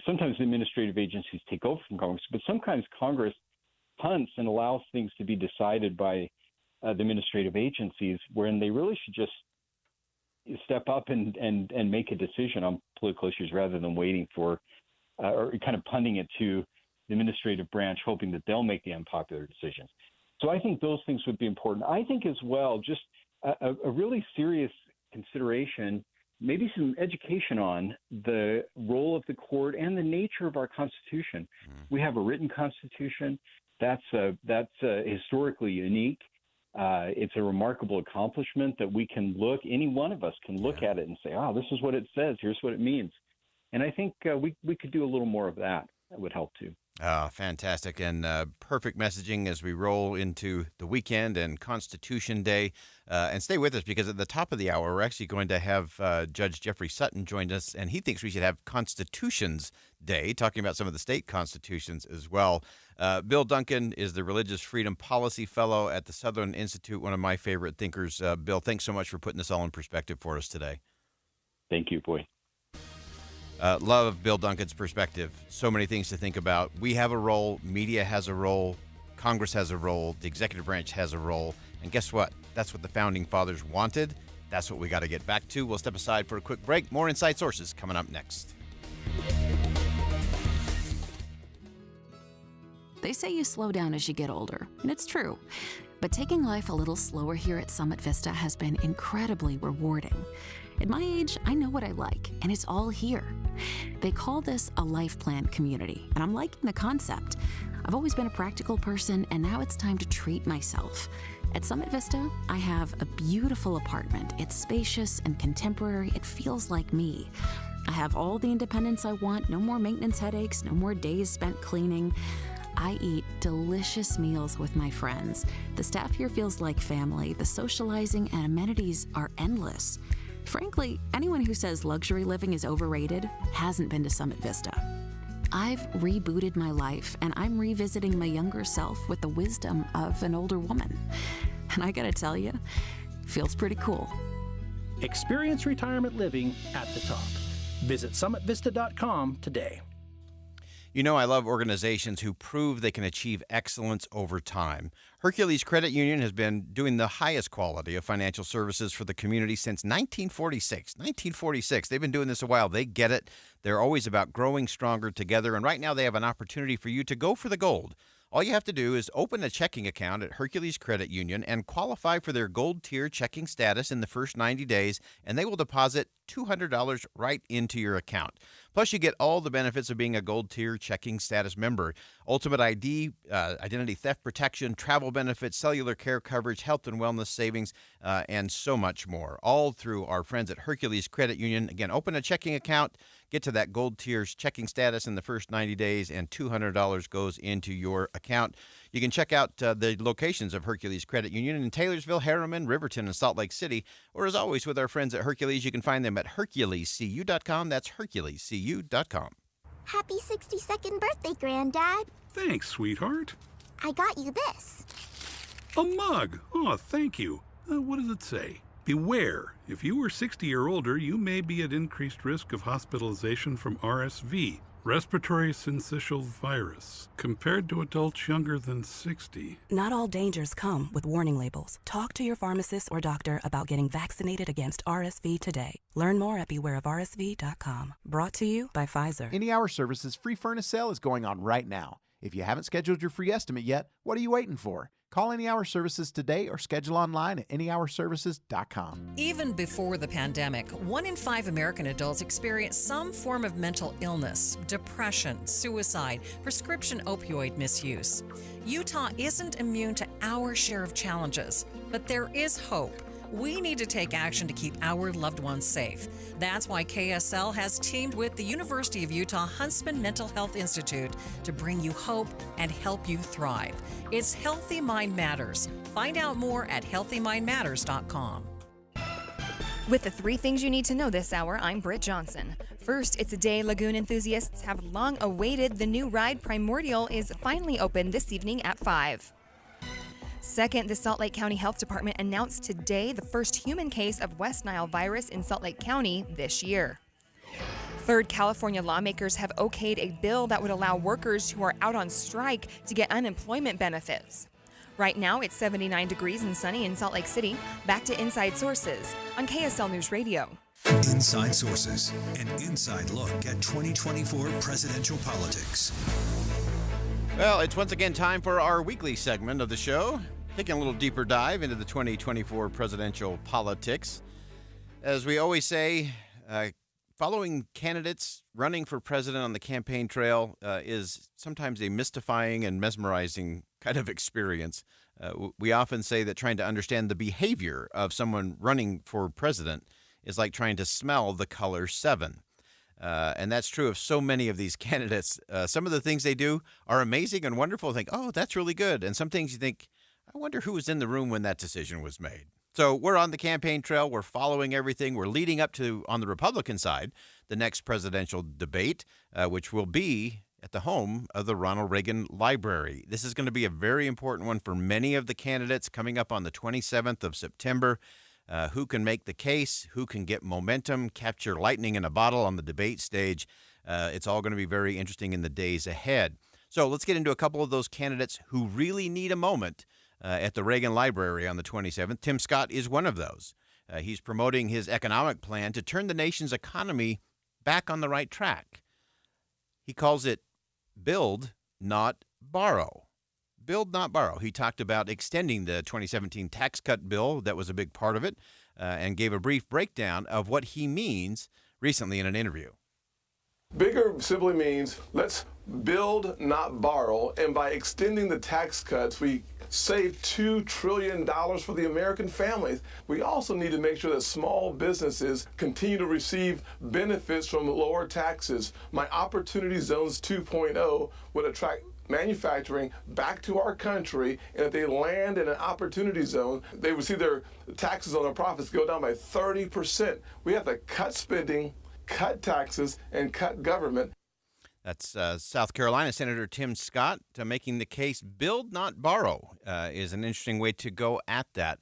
sometimes administrative agencies take over from Congress, but sometimes Congress punts and allows things to be decided by the administrative agencies, when they really should just step up and make a decision on political issues rather than waiting for or kind of punting it to the administrative branch, hoping that they'll make the unpopular decisions. So I think those things would be important. I think as well, just a really serious consideration, maybe some education on the role of the court and the nature of our Constitution. We have a written Constitution that's historically unique. It's a remarkable accomplishment that we can look, any one of us can look at it and say, oh, this is what it says, here's what it means. And I think we could do a little more of that. That would help too.
Fantastic, and perfect messaging as we roll into the weekend and Constitution Day. And stay with us, because at the top of the hour, we're actually going to have Judge Jeffrey Sutton join us, and he thinks we should have Constitutions Day, talking about some of the state constitutions as well. Bill Duncan is the Religious Freedom Policy Fellow at the Southern Institute, one of my favorite thinkers. Bill, thanks so much for putting this all in perspective for us today.
Thank you, Boyd.
Love Bill Duncan's perspective. So many things to think about. We have a role. Media has a role. Congress has a role. The executive branch has a role. And guess what? That's what the Founding Fathers wanted. That's what we got to get back to. We'll step aside for a quick break. More Inside Sources coming up next.
They say you slow down as you get older, and it's true. But taking life a little slower here at Summit Vista has been incredibly rewarding. At my age, I know what I like, and it's all here. They call this a life plan community, and I'm liking the concept. I've always been a practical person, and now it's time to treat myself. At Summit Vista, I have a beautiful apartment. It's spacious and contemporary. It feels like me. I have all the independence I want, no more maintenance headaches, no more days spent cleaning. I eat delicious meals with my friends. The staff here feels like family. The socializing and amenities are endless. Frankly, anyone who says luxury living is overrated hasn't been to Summit Vista. I've rebooted my life, and I'm revisiting my younger self with the wisdom of an older woman. And I gotta tell you, feels pretty cool.
Experience retirement living at the top. Visit summitvista.com today.
You know, I love organizations who prove they can achieve excellence over time. Hercules Credit Union has been doing the highest quality of financial services for the community since 1946. 1946. They've been doing this a while. They get it. They're always about growing stronger together. And right now they have an opportunity for you to go for the gold. All you have to do is open a checking account at Hercules Credit Union and qualify for their gold tier checking status in the first 90 days, and they will deposit $200 right into your account. Plus, you get all the benefits of being a gold tier checking status member. Ultimate ID, identity theft protection, travel benefits, cellular care coverage, health and wellness savings, and so much more. All through our friends at Hercules Credit Union. Again, open a checking account, get to that gold tier checking status in the first 90 days, and $200 goes into your account. You can check out the locations of Hercules Credit Union in Taylorsville, Harriman, Riverton, and Salt Lake City. Or as always, with our friends at Hercules, you can find them at HerculesCU.com. That's HerculesCU.com.
Happy 62nd birthday, Granddad.
Thanks, sweetheart.
I got you this.
A mug. Oh, thank you. What does it say? Beware. If you are 60 or older, you may be at increased risk of hospitalization from RSV, respiratory syncytial virus, compared to adults younger than 60.
Not all dangers come with warning labels. Talk to your pharmacist or doctor about getting vaccinated against RSV today. Learn more at bewareofrsv.com. Brought to you by Pfizer.
Any Hour Services free furnace sale is going on right now.
If you haven't scheduled your free estimate yet, what are you waiting for? Call Any Hour Services today or schedule online at anyhourservices.com.
Even before the pandemic, 1 in 5 American adults experience some form of mental illness, depression, suicide, prescription opioid misuse. Utah isn't immune to our share of challenges, but there is hope. We need to take action to keep our loved ones safe. That's why KSL has teamed with the University of Utah Huntsman Mental Health Institute to bring you hope and help you thrive. It's Healthy Mind Matters. Find out more at healthymindmatters.com.
With the 3 things you need to know this hour, I'm Britt Johnson. First, it's a day lagoon enthusiasts have long awaited. The new ride Primordial is finally open this evening at 5. Second, the Salt Lake County Health Department announced today the first human case of West Nile virus in Salt Lake County this year. Third, California lawmakers have okayed a bill that would allow workers who are out on strike to get unemployment benefits. Right now, it's 79 degrees and sunny in Salt Lake City. Back to Inside Sources on KSL News Radio.
Inside Sources, an inside look at 2024 presidential politics.
Well, it's once again time for our weekly segment of the show, taking a little deeper dive into the 2024 presidential politics. As we always say, following candidates running for president on the campaign trail is sometimes a mystifying and mesmerizing kind of experience. We often say that trying to understand the behavior of someone running for president is like trying to smell the color 7. And that's true of so many of these candidates. Some of the things they do are amazing and wonderful. I think, oh, that's really good. And some things you think, I wonder who was in the room when that decision was made. So we're on the campaign trail. We're following everything. We're leading up to, on the Republican side, the next presidential debate, which will be at the home of the Ronald Reagan Library. This is going to be a very important one for many of the candidates coming up on the 27th of September. Who can make the case, who can get momentum, capture lightning in a bottle on the debate stage. It's all going to be very interesting in the days ahead. So let's get into a couple of those candidates who really need a moment at the Reagan Library on the 27th. Tim Scott is one of those. He's promoting his economic plan to turn the nation's economy back on the right track. He calls it build, not borrow. Build, not borrow. He talked about extending the 2017 tax cut bill that was a big part of it and gave a brief breakdown of what he means recently in an interview.
Bigger simply means let's build, not borrow. And by extending the tax cuts, we save $2 trillion for the American families. We also need to make sure that small businesses continue to receive benefits from lower taxes. My Opportunity Zones 2.0 would attract manufacturing back to our country, and if they land in an opportunity zone, they would see their taxes on their profits go down by 30%. We have to cut spending, cut taxes, and cut government.
That's South Carolina Senator Tim Scott making the case build, not borrow is an interesting way to go at that.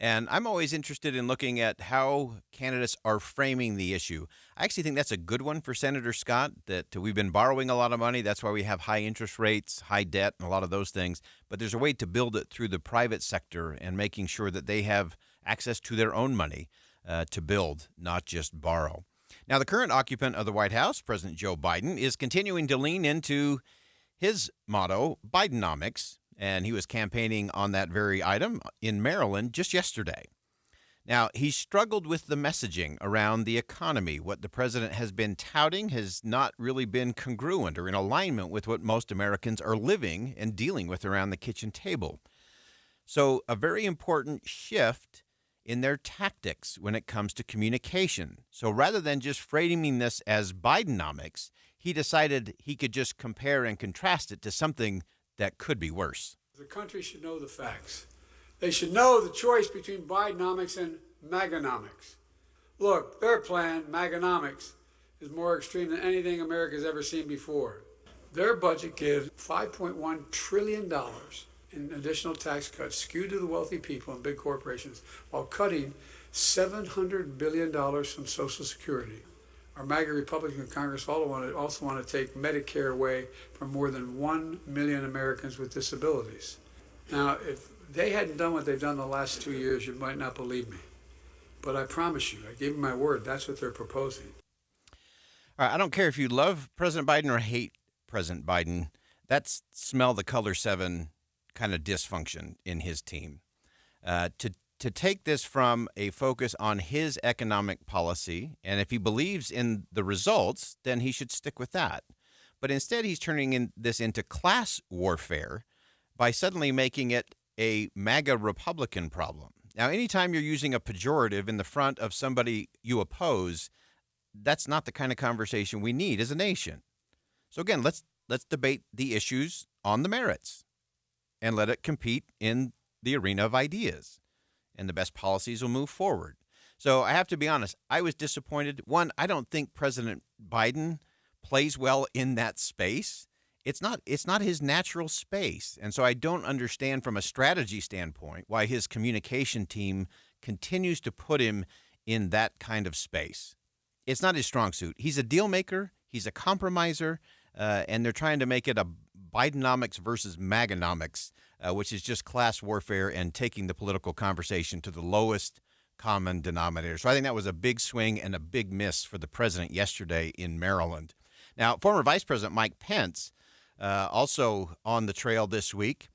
And I'm always interested in looking at how candidates are framing the issue. I actually think that's a good one for Senator Scott, that we've been borrowing a lot of money. That's why we have high interest rates, high debt, and a lot of those things. But there's a way to build it through the private sector and making sure that they have access to their own money to build, not just borrow. Now, the current occupant of the White House, President Joe Biden, is continuing to lean into his motto, Bidenomics, and he was campaigning on that very item in Maryland just yesterday. Now, he struggled with the messaging around the economy. What the president has been touting has not really been congruent or in alignment with what most Americans are living and dealing with around the kitchen table. So a very important shift in their tactics when it comes to communication. So rather than just framing this as Bidenomics, he decided he could just compare and contrast it to something that could be worse.
The country should know the facts. They should know the choice between Bidenomics and Maganomics. Look, their plan, Maganomics, is more extreme than anything America's ever seen before. Their budget gives $5.1 trillion in additional tax cuts skewed to the wealthy people and big corporations, while cutting $700 billion from Social Security. Our MAGA Republican Congress also want to take Medicare away from more than 1 million Americans with disabilities. Now, if they hadn't done what they've done the last 2 years, you might not believe me. But I promise you, I gave you my word, that's what they're proposing.
All right, I don't care if you love President Biden or hate President Biden. That's smell the color 7 kind of dysfunction in his team. To take this from a focus on his economic policy, and if he believes in the results, then he should stick with that. But instead, he's turning this into class warfare by suddenly making it a MAGA Republican problem. Now, anytime you're using a pejorative in the front of somebody you oppose, that's not the kind of conversation we need as a nation. So again, let's debate the issues on the merits and let it compete in the arena of ideas. And the best policies will move forward. So I have to be honest, I was disappointed. One, I don't think President Biden plays well in that space. It's not his natural space. And so I don't understand from a strategy standpoint why his communication team continues to put him in that kind of space. It's not his strong suit. He's a deal maker. He's a compromiser. And they're trying to make it a Bidenomics versus Maganomics, which is just class warfare and taking the political conversation to the lowest common denominator. So I think that was a big swing and a big miss for the president yesterday in Maryland. Now, former Vice President Mike Pence, also on the trail this week,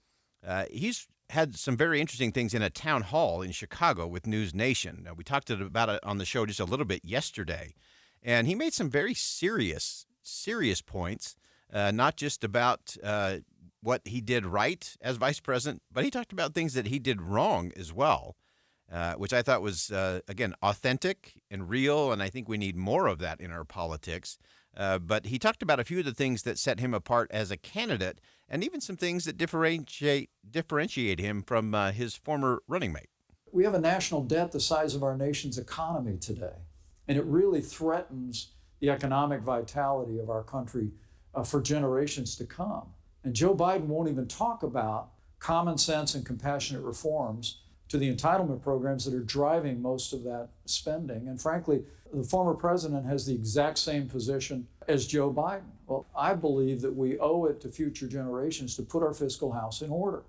he's had some very interesting things in a town hall in Chicago with News Nation. We talked about it on the show just a little bit yesterday, and he made some very serious points, not just about what he did right as vice president, but he talked about things that he did wrong as well, which I thought was, again, authentic and real, and I think we need more of that in our politics. But he talked about a few of the things that set him apart as a candidate and even some things that differentiate him from his former running mate.
We have a national debt the size of our nation's economy today, and it really threatens the economic vitality of our country for generations to come. And Joe Biden won't even talk about common sense and compassionate reforms to the entitlement programs that are driving most of that spending. And frankly, the former president has the exact same position as Joe Biden. Well, I believe that we owe it to future generations to put our fiscal house in order,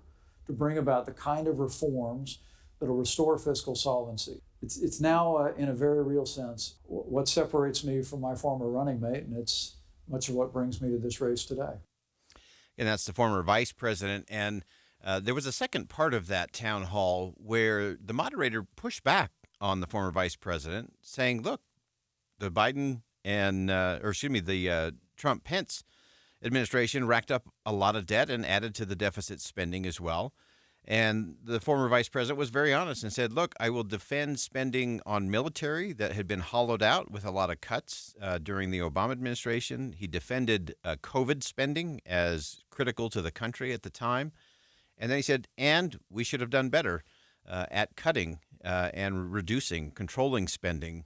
to bring about the kind of reforms that will restore fiscal solvency. It's now, in a very real sense, what separates me from my former running mate, and it's much of what brings me to this race today.
And that's the former vice president. And there was a second part of that town hall where the moderator pushed back on the former vice president, saying, look, the Biden and, the Trump-Pence administration racked up a lot of debt and added to the deficit spending as well. And the former vice president was very honest and said, look, I will defend spending on military that had been hollowed out with a lot of cuts during the Obama administration. He defended COVID spending as critical to the country at the time. And then he said, and we should have done better at cutting and reducing, controlling spending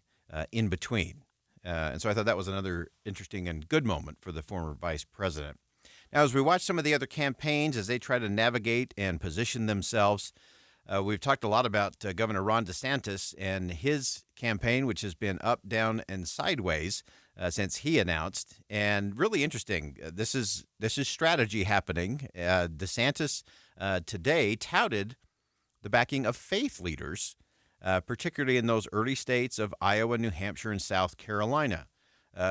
in between. And so I thought that was another interesting and good moment for the former vice president. Now, as we watch some of the other campaigns as they try to navigate and position themselves, we've talked a lot about Governor Ron DeSantis and his campaign, which has been up, down, and sideways since he announced. And really interesting. This is strategy happening. DeSantis today touted the backing of faith leaders, particularly in those early states of Iowa, New Hampshire, and South Carolina.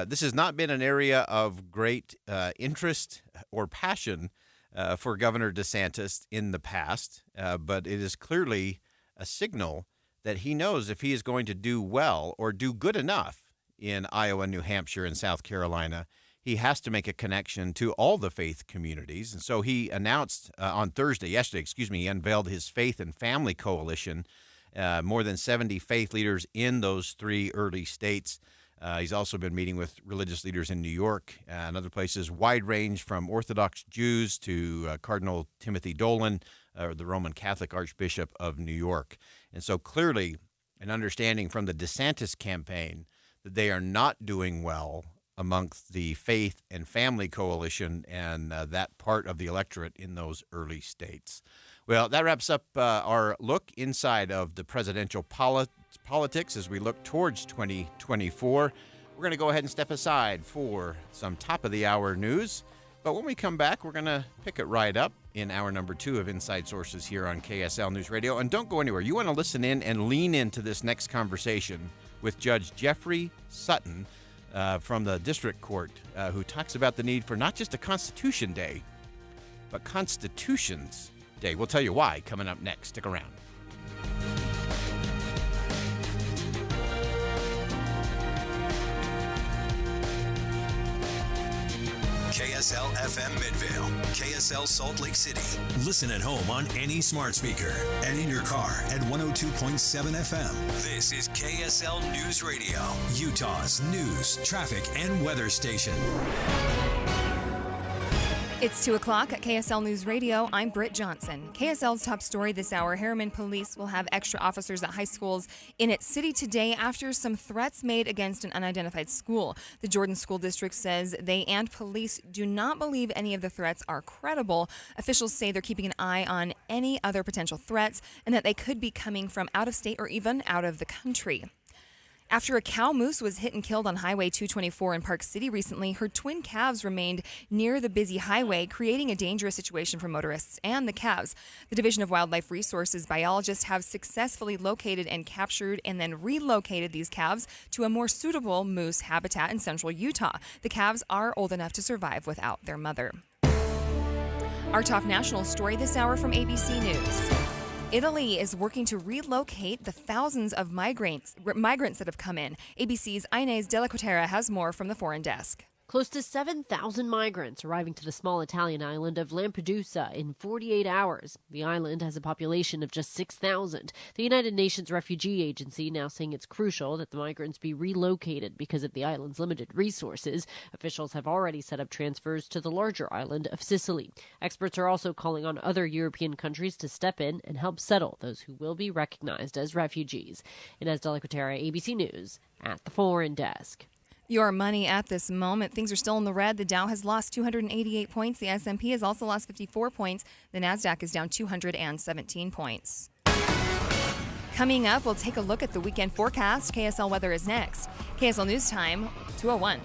This has not been an area of great interest or passion for Governor DeSantis in the past, but it is clearly a signal that he knows if he is going to do well or do good enough in Iowa, New Hampshire, and South Carolina, he has to make a connection to all the faith communities. And so he announced he unveiled his Faith and Family Coalition, more than 70 faith leaders in those three early states. He's also been meeting with religious leaders in New York and other places, wide range from Orthodox Jews to Cardinal Timothy Dolan, the Roman Catholic Archbishop of New York. And so clearly an understanding from the DeSantis campaign that they are not doing well amongst the Faith and Family Coalition and that part of the electorate in those early states. Well, that wraps up our look inside of the presidential politics as we look towards 2024. We're going to go ahead and step aside for some top-of-the-hour news. But when we come back, we're going to pick it right up in hour number 2 of Inside Sources here on KSL News Radio. And don't go anywhere. You want to listen in and lean into this next conversation with Judge Jeffrey Sutton from the District Court, who talks about the need for not just a Constitution Day, but Constitution's Day. We'll tell you why coming up next. Stick around.
KSL FM Midvale, KSL Salt Lake City. Listen at home on any smart speaker and in your car at 102.7 FM. This is KSL News Radio, Utah's news, traffic, and weather station.
It's 2 o'clock at KSL News Radio. I'm Britt Johnson. KSL's top story this hour, Harriman Police will have extra officers at high schools in its city today after some threats made against an unidentified school. The Jordan School District says they and police do not believe any of the threats are credible. Officials say they're keeping an eye on any other potential threats and that they could be coming from out of state or even out of the country. After a cow moose was hit and killed on Highway 224 in Park City recently, her twin calves remained near the busy highway, creating a dangerous situation for motorists and the calves. The Division of Wildlife Resources biologists have successfully located and captured and then relocated these calves to a more suitable moose habitat in central Utah. The calves are old enough to survive without their mother. Our top national story this hour from ABC News. Italy is working to relocate the thousands of migrants that have come in. ABC's Inés de la Quatera has more from the foreign desk.
Close to 7,000 migrants arriving to the small Italian island of Lampedusa in 48 hours. The island has a population of just 6,000. The United Nations Refugee Agency now saying it's crucial that the migrants be relocated because of the island's limited resources. Officials have already set up transfers to the larger island of Sicily. Experts are also calling on other European countries to step in and help settle those who will be recognized as refugees. Inés de la Quatera, ABC News, at the foreign desk.
Your money at this moment. Things are still in the red. The Dow has lost 288 points. The S&P has also lost 54 points. The NASDAQ is down 217 points. Coming up, we'll take a look at the weekend forecast. KSL weather is next. KSL News Time, 2:01.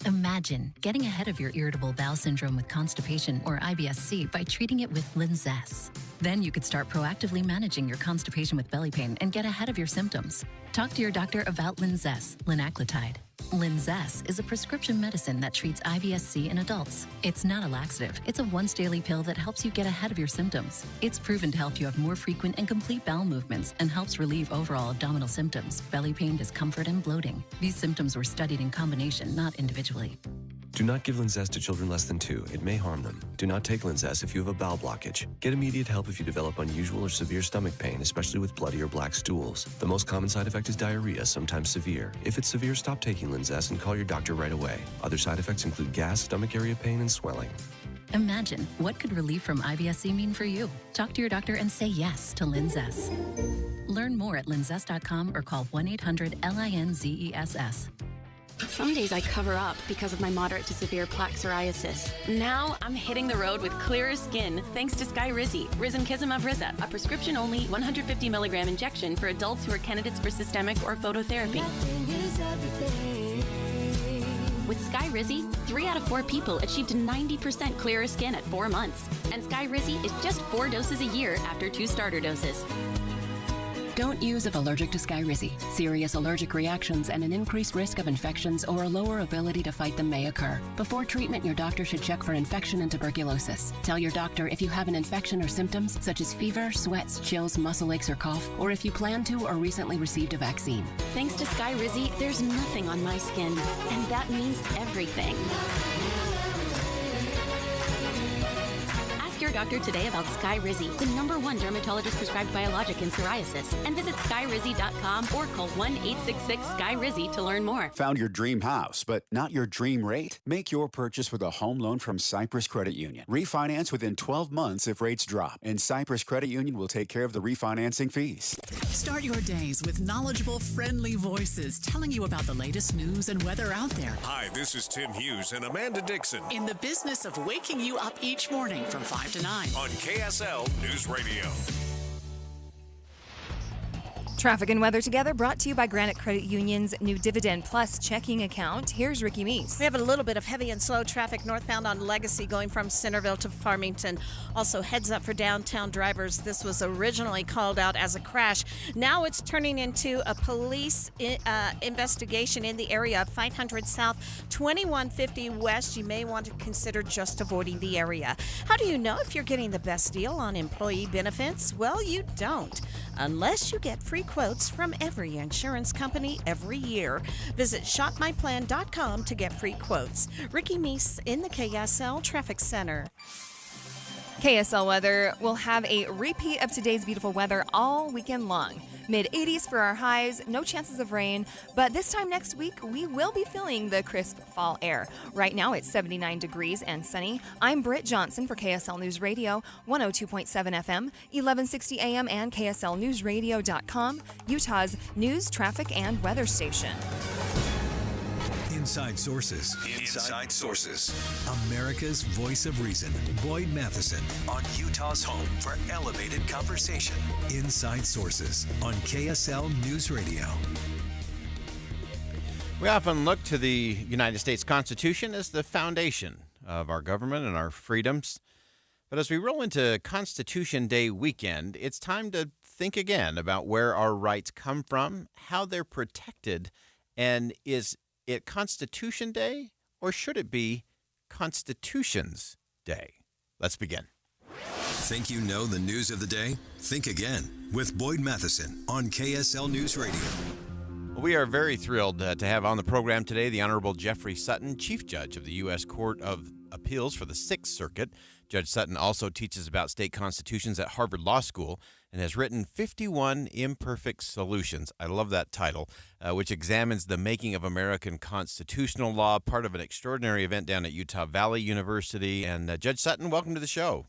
Imagine getting ahead of your irritable bowel syndrome with constipation or IBS-C by treating it with Linzess. Then you could start proactively managing your constipation with belly pain and get ahead of your symptoms. Talk to your doctor about Linzess, linaclotide. Linzess is a prescription medicine that treats IBS-C in adults. It's not a laxative. It's a once-daily pill that helps you get ahead of your symptoms. It's proven to help you have more frequent and complete bowel movements and helps relieve overall abdominal symptoms, belly pain, discomfort, and bloating. These symptoms were studied in combination, not individually.
Do not give Linzess to children less than 2. It may harm them. Do not take Linzess if you have a bowel blockage. Get immediate help if you develop unusual or severe stomach pain, especially with bloody or black stools. The most common side effect is diarrhea, sometimes severe. If it's severe, stop taking Linzess and call your doctor right away. Other side effects include gas, stomach area pain, and swelling.
Imagine, what could relief from IBS-C mean for you? Talk to your doctor and say yes to Linzess. Learn more at linzess.com or call 1-800-LINZESS.
Some days I cover up because of my moderate to severe plaque psoriasis. Now I'm hitting the road with clearer skin thanks to Skyrizi, Risankizumab Riza, a prescription-only 150 milligram injection for adults who are candidates for systemic or phototherapy. With Skyrizi, 3 out of 4 people achieved 90% clearer skin at 4 months. And Skyrizi is just 4 doses a year after 2 starter doses.
Don't use if allergic to Skyrizi. Serious allergic reactions and an increased risk of infections or a lower ability to fight them may occur. Before treatment, your doctor should check for infection and tuberculosis. Tell your doctor if you have an infection or symptoms such as fever, sweats, chills, muscle aches, or cough, or if you plan to or recently received a vaccine.
Thanks to Skyrizi, there's nothing on my skin, and that means everything. Your doctor today about Skyrizi, the #1 dermatologist prescribed biologic in psoriasis, and visit skyrizi.com or call 1-866-SKY-RIZZI to learn more.
Found your dream house, but not your dream rate? Make your purchase with a home loan from Cypress Credit Union. Refinance within 12 months if rates drop, and Cypress Credit Union will take care of the refinancing fees.
Start your days with knowledgeable, friendly voices telling you about the latest news and weather out there.
Hi, this is Tim Hughes and Amanda Dixon.
In the business of waking you up each morning from 5 to 9.
On KSL News Radio.
Traffic and weather together brought to you by Granite Credit Union's new Dividend Plus checking account. Here's Ricky Meese.
We have a little bit of heavy and slow traffic northbound on Legacy going from Centerville to Farmington. Also, heads up for downtown drivers. This was originally called out as a crash. Now it's turning into a police investigation in the area of 500 South, 2150 West. You may want to consider just avoiding the area. How do you know if you're getting the best deal on employee benefits? Well, you don't, unless you get free quotes from every insurance company every year. Visit shopmyplan.com to get free quotes. Ricky Meese in the KSL Traffic Center.
KSL weather will have a repeat of today's beautiful weather all weekend long. Mid-80s for our highs, no chances of rain, but this time next week, we will be feeling the crisp fall air. Right now, it's 79 degrees and sunny. I'm Britt Johnson for KSL News Radio, 102.7 FM, 1160 AM, and KSLNewsRadio.com, Utah's news, traffic, and weather station.
Inside Sources. Inside Sources. America's voice of reason. Boyd Matheson on Utah's home for elevated conversation. Inside Sources on KSL News Radio.
We often look to the United States Constitution as the foundation of our government and our freedoms. But as we roll into Constitution Day weekend, it's time to think again about where our rights come from, how they're protected, and is it Constitution Day, or should it be Constitution's Day? Let's begin.
Think you know the news of the day? Think again with Boyd Matheson on KSL News Radio.
We are very thrilled to have on the program today the Honorable Jeffrey Sutton, Chief Judge of the U.S. Court of Appeals for the Sixth Circuit. Judge Sutton also teaches about state constitutions at Harvard Law School and has written 51 Imperfect Solutions. I love that title, which examines the making of American constitutional law, part of an extraordinary event down at Utah Valley University. And Judge Sutton, welcome to the show.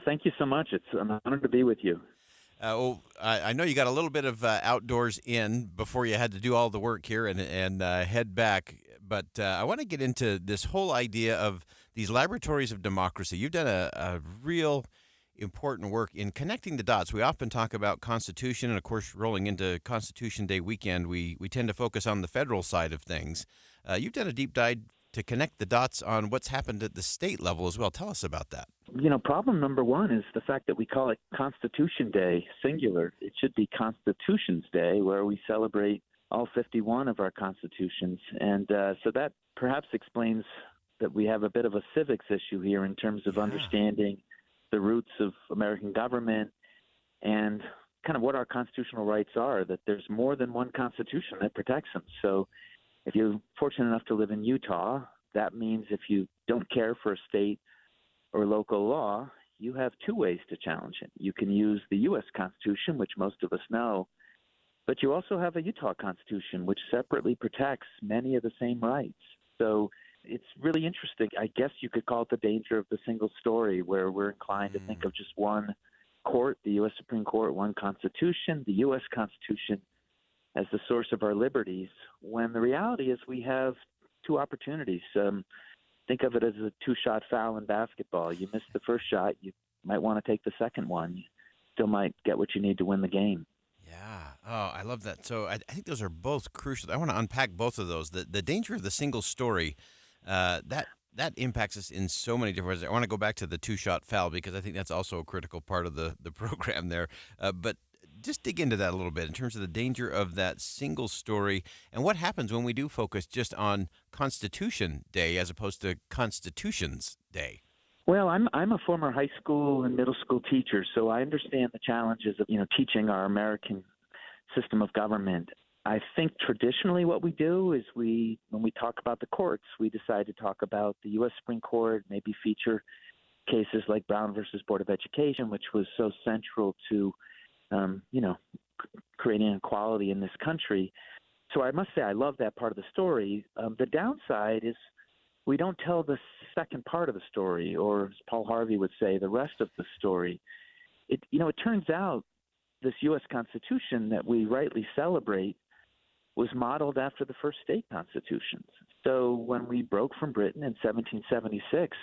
Thank you so much. It's an honor to be with you.
I know you got a little bit of outdoors in before you had to do all the work here and head back. But I want to get into this whole idea of these laboratories of democracy. You've done a real important work in connecting the dots. We often talk about Constitution, and of course, rolling into Constitution Day weekend, we tend to focus on the federal side of things. You've done a deep dive to connect the dots on what's happened at the state level as well. Tell us about that.
You know, problem number one is the fact that we call it Constitution Day, singular. It should be Constitution's Day, where we celebrate all 51 of our constitutions. And so that perhaps explains that we have a bit of a civics issue here in terms of understanding the roots of American government and kind of what our constitutional rights are, that there's more than one constitution that protects them. So if you're fortunate enough to live in Utah, that means if you don't care for a state or local law, you have two ways to challenge it. You can use the U.S. Constitution, which most of us know, but you also have a Utah Constitution, which separately protects many of the same rights. So it's really interesting. I guess you could call it the danger of the single story, where we're inclined to think of just one court, the U.S. Supreme Court, one Constitution, the U.S. Constitution, as the source of our liberties, when the reality is we have two opportunities. Think of it as a two-shot foul in basketball. You miss the first shot, you might want to take the second one. You still might get what you need to win the game.
Yeah. Oh, I love that. So I think those are both crucial. I want to unpack both of those. The danger of the single story, that impacts us in so many different ways. I want to go back to the two-shot foul because I think that's also a critical part of the program there. But just dig into that a little bit in terms of the danger of that single story and what happens when we do focus just on Constitution Day as opposed to Constitution's Day.
Well, I'm a former high school and middle school teacher, so I understand the challenges of, teaching our American system of government. I think traditionally what we do is when we talk about the courts, we decide to talk about the U.S. Supreme Court, maybe feature cases like Brown versus Board of Education, which was so central to, creating equality in this country. So I must say I love that part of the story. The downside is we don't tell the second part of the story, or as Paul Harvey would say, the rest of the story. It turns out this U.S. Constitution that we rightly celebrate was modeled after the first state constitutions. So when we broke from Britain in 1776,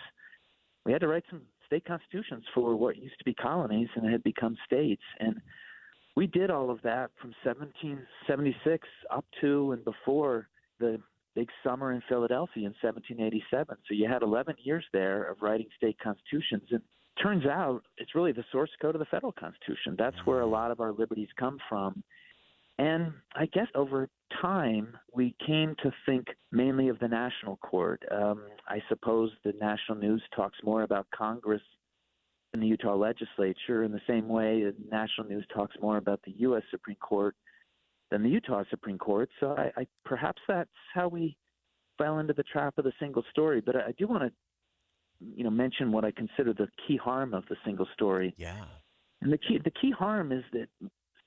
we had to write some state constitutions for what used to be colonies and had become states. And We did all of that from 1776 up to and before the big summer in Philadelphia in 1787. So you had 11 years there of writing state constitutions. And turns out it's really the source code of the federal Constitution. That's where a lot of our liberties come from. And I guess over time, we came to think mainly of the national court. I suppose the national news talks more about Congress than the Utah legislature, in the same way the national news talks more about the U.S. Supreme Court than the Utah Supreme Court. So I perhaps that's how we fell into the trap of the single story. But I do want to, mention what I consider the key harm of the single story.
Yeah.
And the key harm is that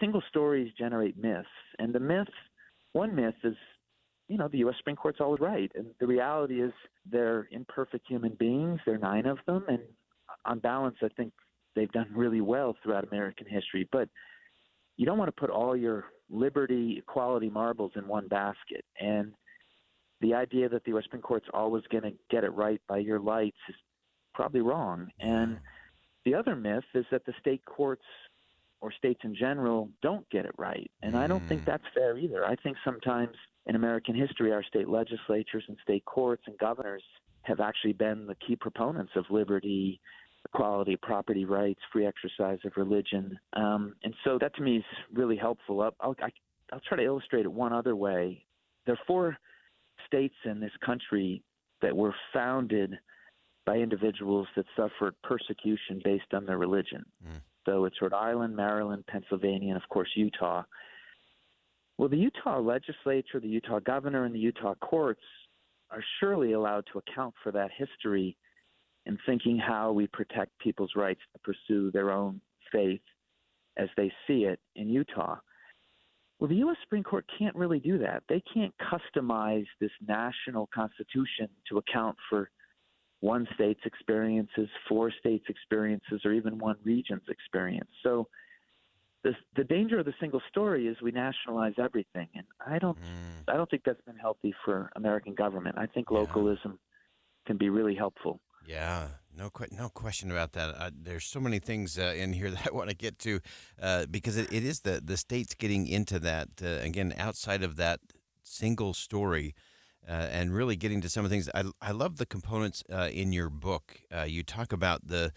single stories generate myths. And one myth is, the U.S. Supreme Court's always right. And the reality is they're imperfect human beings. There are 9 of them. And on balance, I think they've done really well throughout American history. But you don't want to put all your liberty, equality marbles in one basket. And the idea that the U.S. Supreme Court's always going to get it right by your lights is probably wrong. And the other myth is that the state courts or states in general don't get it right. And I don't think that's fair either. I think sometimes in American history, our state legislatures and state courts and governors have actually been the key proponents of liberty, equality, property rights, free exercise of religion. And so that to me is really helpful. I'll try to illustrate it one other way. There are 4 states in this country that were founded by individuals that suffered persecution based on their religion. So it's Rhode Island, Maryland, Pennsylvania, and of course Utah. Well, the Utah legislature, the Utah governor, and the Utah courts are surely allowed to account for that history in thinking how we protect people's rights to pursue their own faith as they see it in Utah. Well, the U.S. Supreme Court can't really do that. They can't customize this national constitution to account for one state's experiences, 4 states' experiences, or even one region's experience. So the danger of the single story is we nationalize everything, and I don't think that's been healthy for American government. I think localism can be really helpful.
Yeah, no question about that. There's so many things in here that I want to get to because it is the states getting into that, again, outside of that single story and really getting to some of the things. I love the components in your book. You talk about the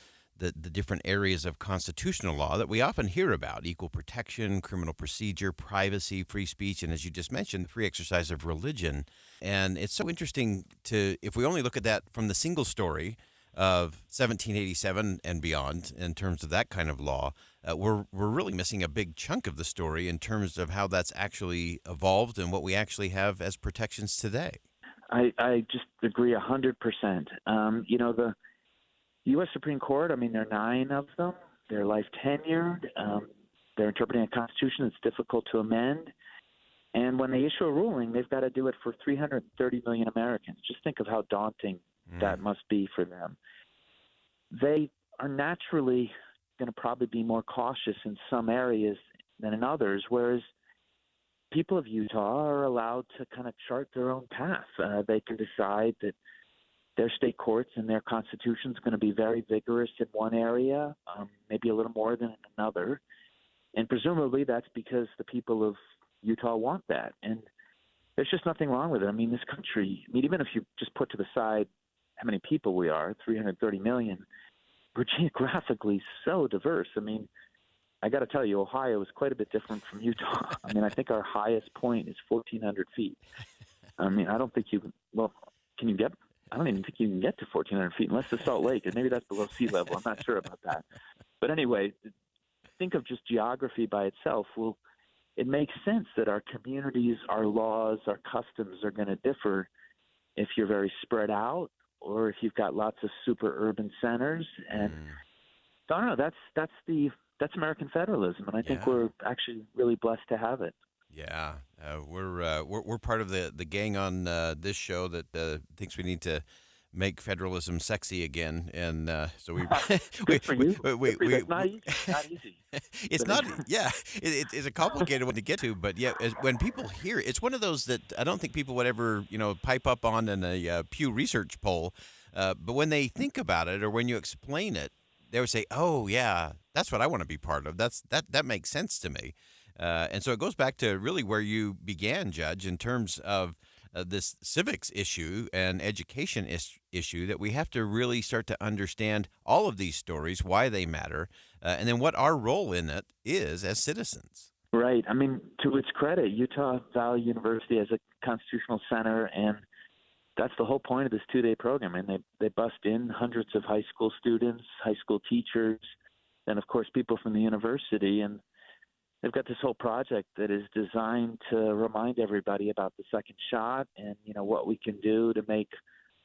different areas of constitutional law that we often hear about: equal protection, criminal procedure, privacy, free speech, and as you just mentioned, the free exercise of religion. And it's so interesting if we only look at that from the single story of 1787 and beyond in terms of that kind of law, we're really missing a big chunk of the story in terms of how that's actually evolved and what we actually have as protections today.
I just agree 100%. The U.S. Supreme Court, there are 9 of them. They're life tenured. They're interpreting a constitution that's difficult to amend. And when they issue a ruling, they've got to do it for 330 million Americans. Just think of how daunting that must be for them. They are naturally going to probably be more cautious in some areas than in others, whereas people of Utah are allowed to kind of chart their own path. They can decide that their state courts and their constitution is going to be very vigorous in one area, maybe a little more than in another. And presumably that's because the people of Utah want that. And there's just nothing wrong with it. This country, even if you just put to the side how many people we are, 330 million, we're geographically so diverse. I got to tell you, Ohio is quite a bit different from Utah. I think our highest point is 1,400 feet. I don't think can you get – I don't even think you can get to 1,400 feet unless it's Salt Lake, and maybe that's below sea level. I'm not sure about that. But anyway, think of just geography by itself. Well, it makes sense that our communities, our laws, our customs are going to differ if you're very spread out or if you've got lots of super urban centers. And so I don't know, that's American federalism, and I think we're actually really blessed to have it.
Yeah, we're part of the gang on this show that thinks we need to make federalism sexy again, and so we.
It's not easy. Not easy.
It's not. Yeah, it's a complicated one to get to, but yeah, when people hear it, it's one of those that I don't think people would ever pipe up on in a Pew Research poll, but when they think about it or when you explain it, they would say, "Oh yeah, that's what I want to be part of. That makes sense to me." And so it goes back to really where you began, Judge, in terms of this civics issue and education issue, that we have to really start to understand all of these stories, why they matter, and then what our role in it is as citizens.
Right. I mean, to its credit, Utah Valley University has a constitutional center, and that's the whole point of this 2-day program. And they bust in hundreds of high school students, high school teachers, and of course people from the university, and they've got this whole project that is designed to remind everybody about the second shot and, what we can do to make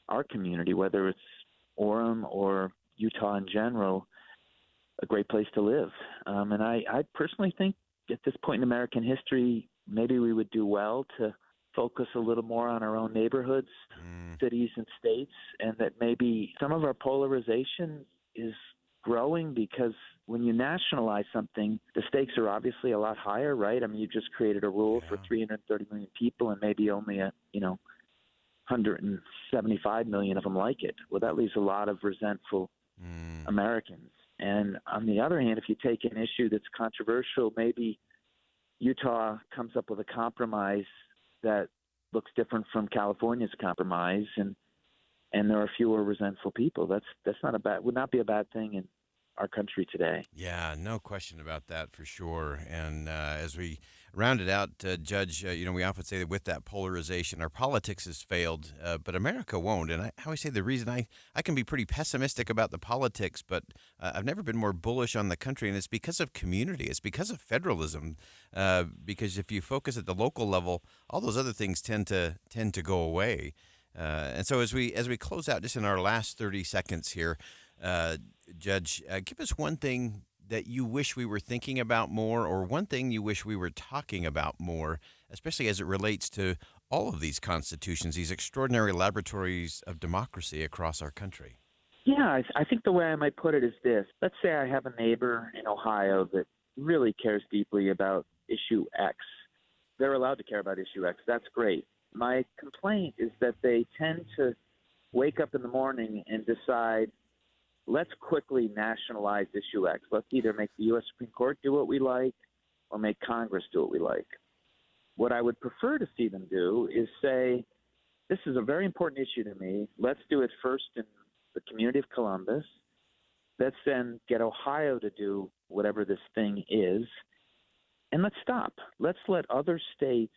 our community, whether it's Orem or Utah in general, a great place to live. And I personally think at this point in American history, maybe we would do well to focus a little more on our own neighborhoods, cities, and states, and that maybe some of our polarization is growing because when you nationalize something, the stakes are obviously a lot higher, right? I mean, you just created a rule for 330 million people and maybe only 175 million of them like it. Well, that leaves a lot of resentful Americans. And on the other hand, if you take an issue that's controversial, maybe Utah comes up with a compromise that looks different from California's compromise, and there are fewer resentful people. That's would not be a bad thing in our country today.
Yeah, no question about that for sure. And as we round it out, Judge, we often say that with that polarization, our politics has failed, but America won't. And I always say the reason I can be pretty pessimistic about the politics, but I've never been more bullish on the country, and it's because of community. It's because of federalism. Because if you focus at the local level, all those other things tend to go away. And so as we close out, just in our last 30 seconds here, Judge, give us one thing that you wish we were thinking about more, or one thing you wish we were talking about more, especially as it relates to all of these constitutions, these extraordinary laboratories of democracy across our country.
Yeah, I think the way I might put it is this. Let's say I have a neighbor in Ohio that really cares deeply about issue X. They're allowed to care about issue X. That's great. My complaint is that they tend to wake up in the morning and decide, let's quickly nationalize issue X. Let's either make the U.S. Supreme Court do what we like or make Congress do what we like. What I would prefer to see them do is say, this is a very important issue to me. Let's do it first in the community of Columbus. Let's then get Ohio to do whatever this thing is. And let's stop. Let's let other states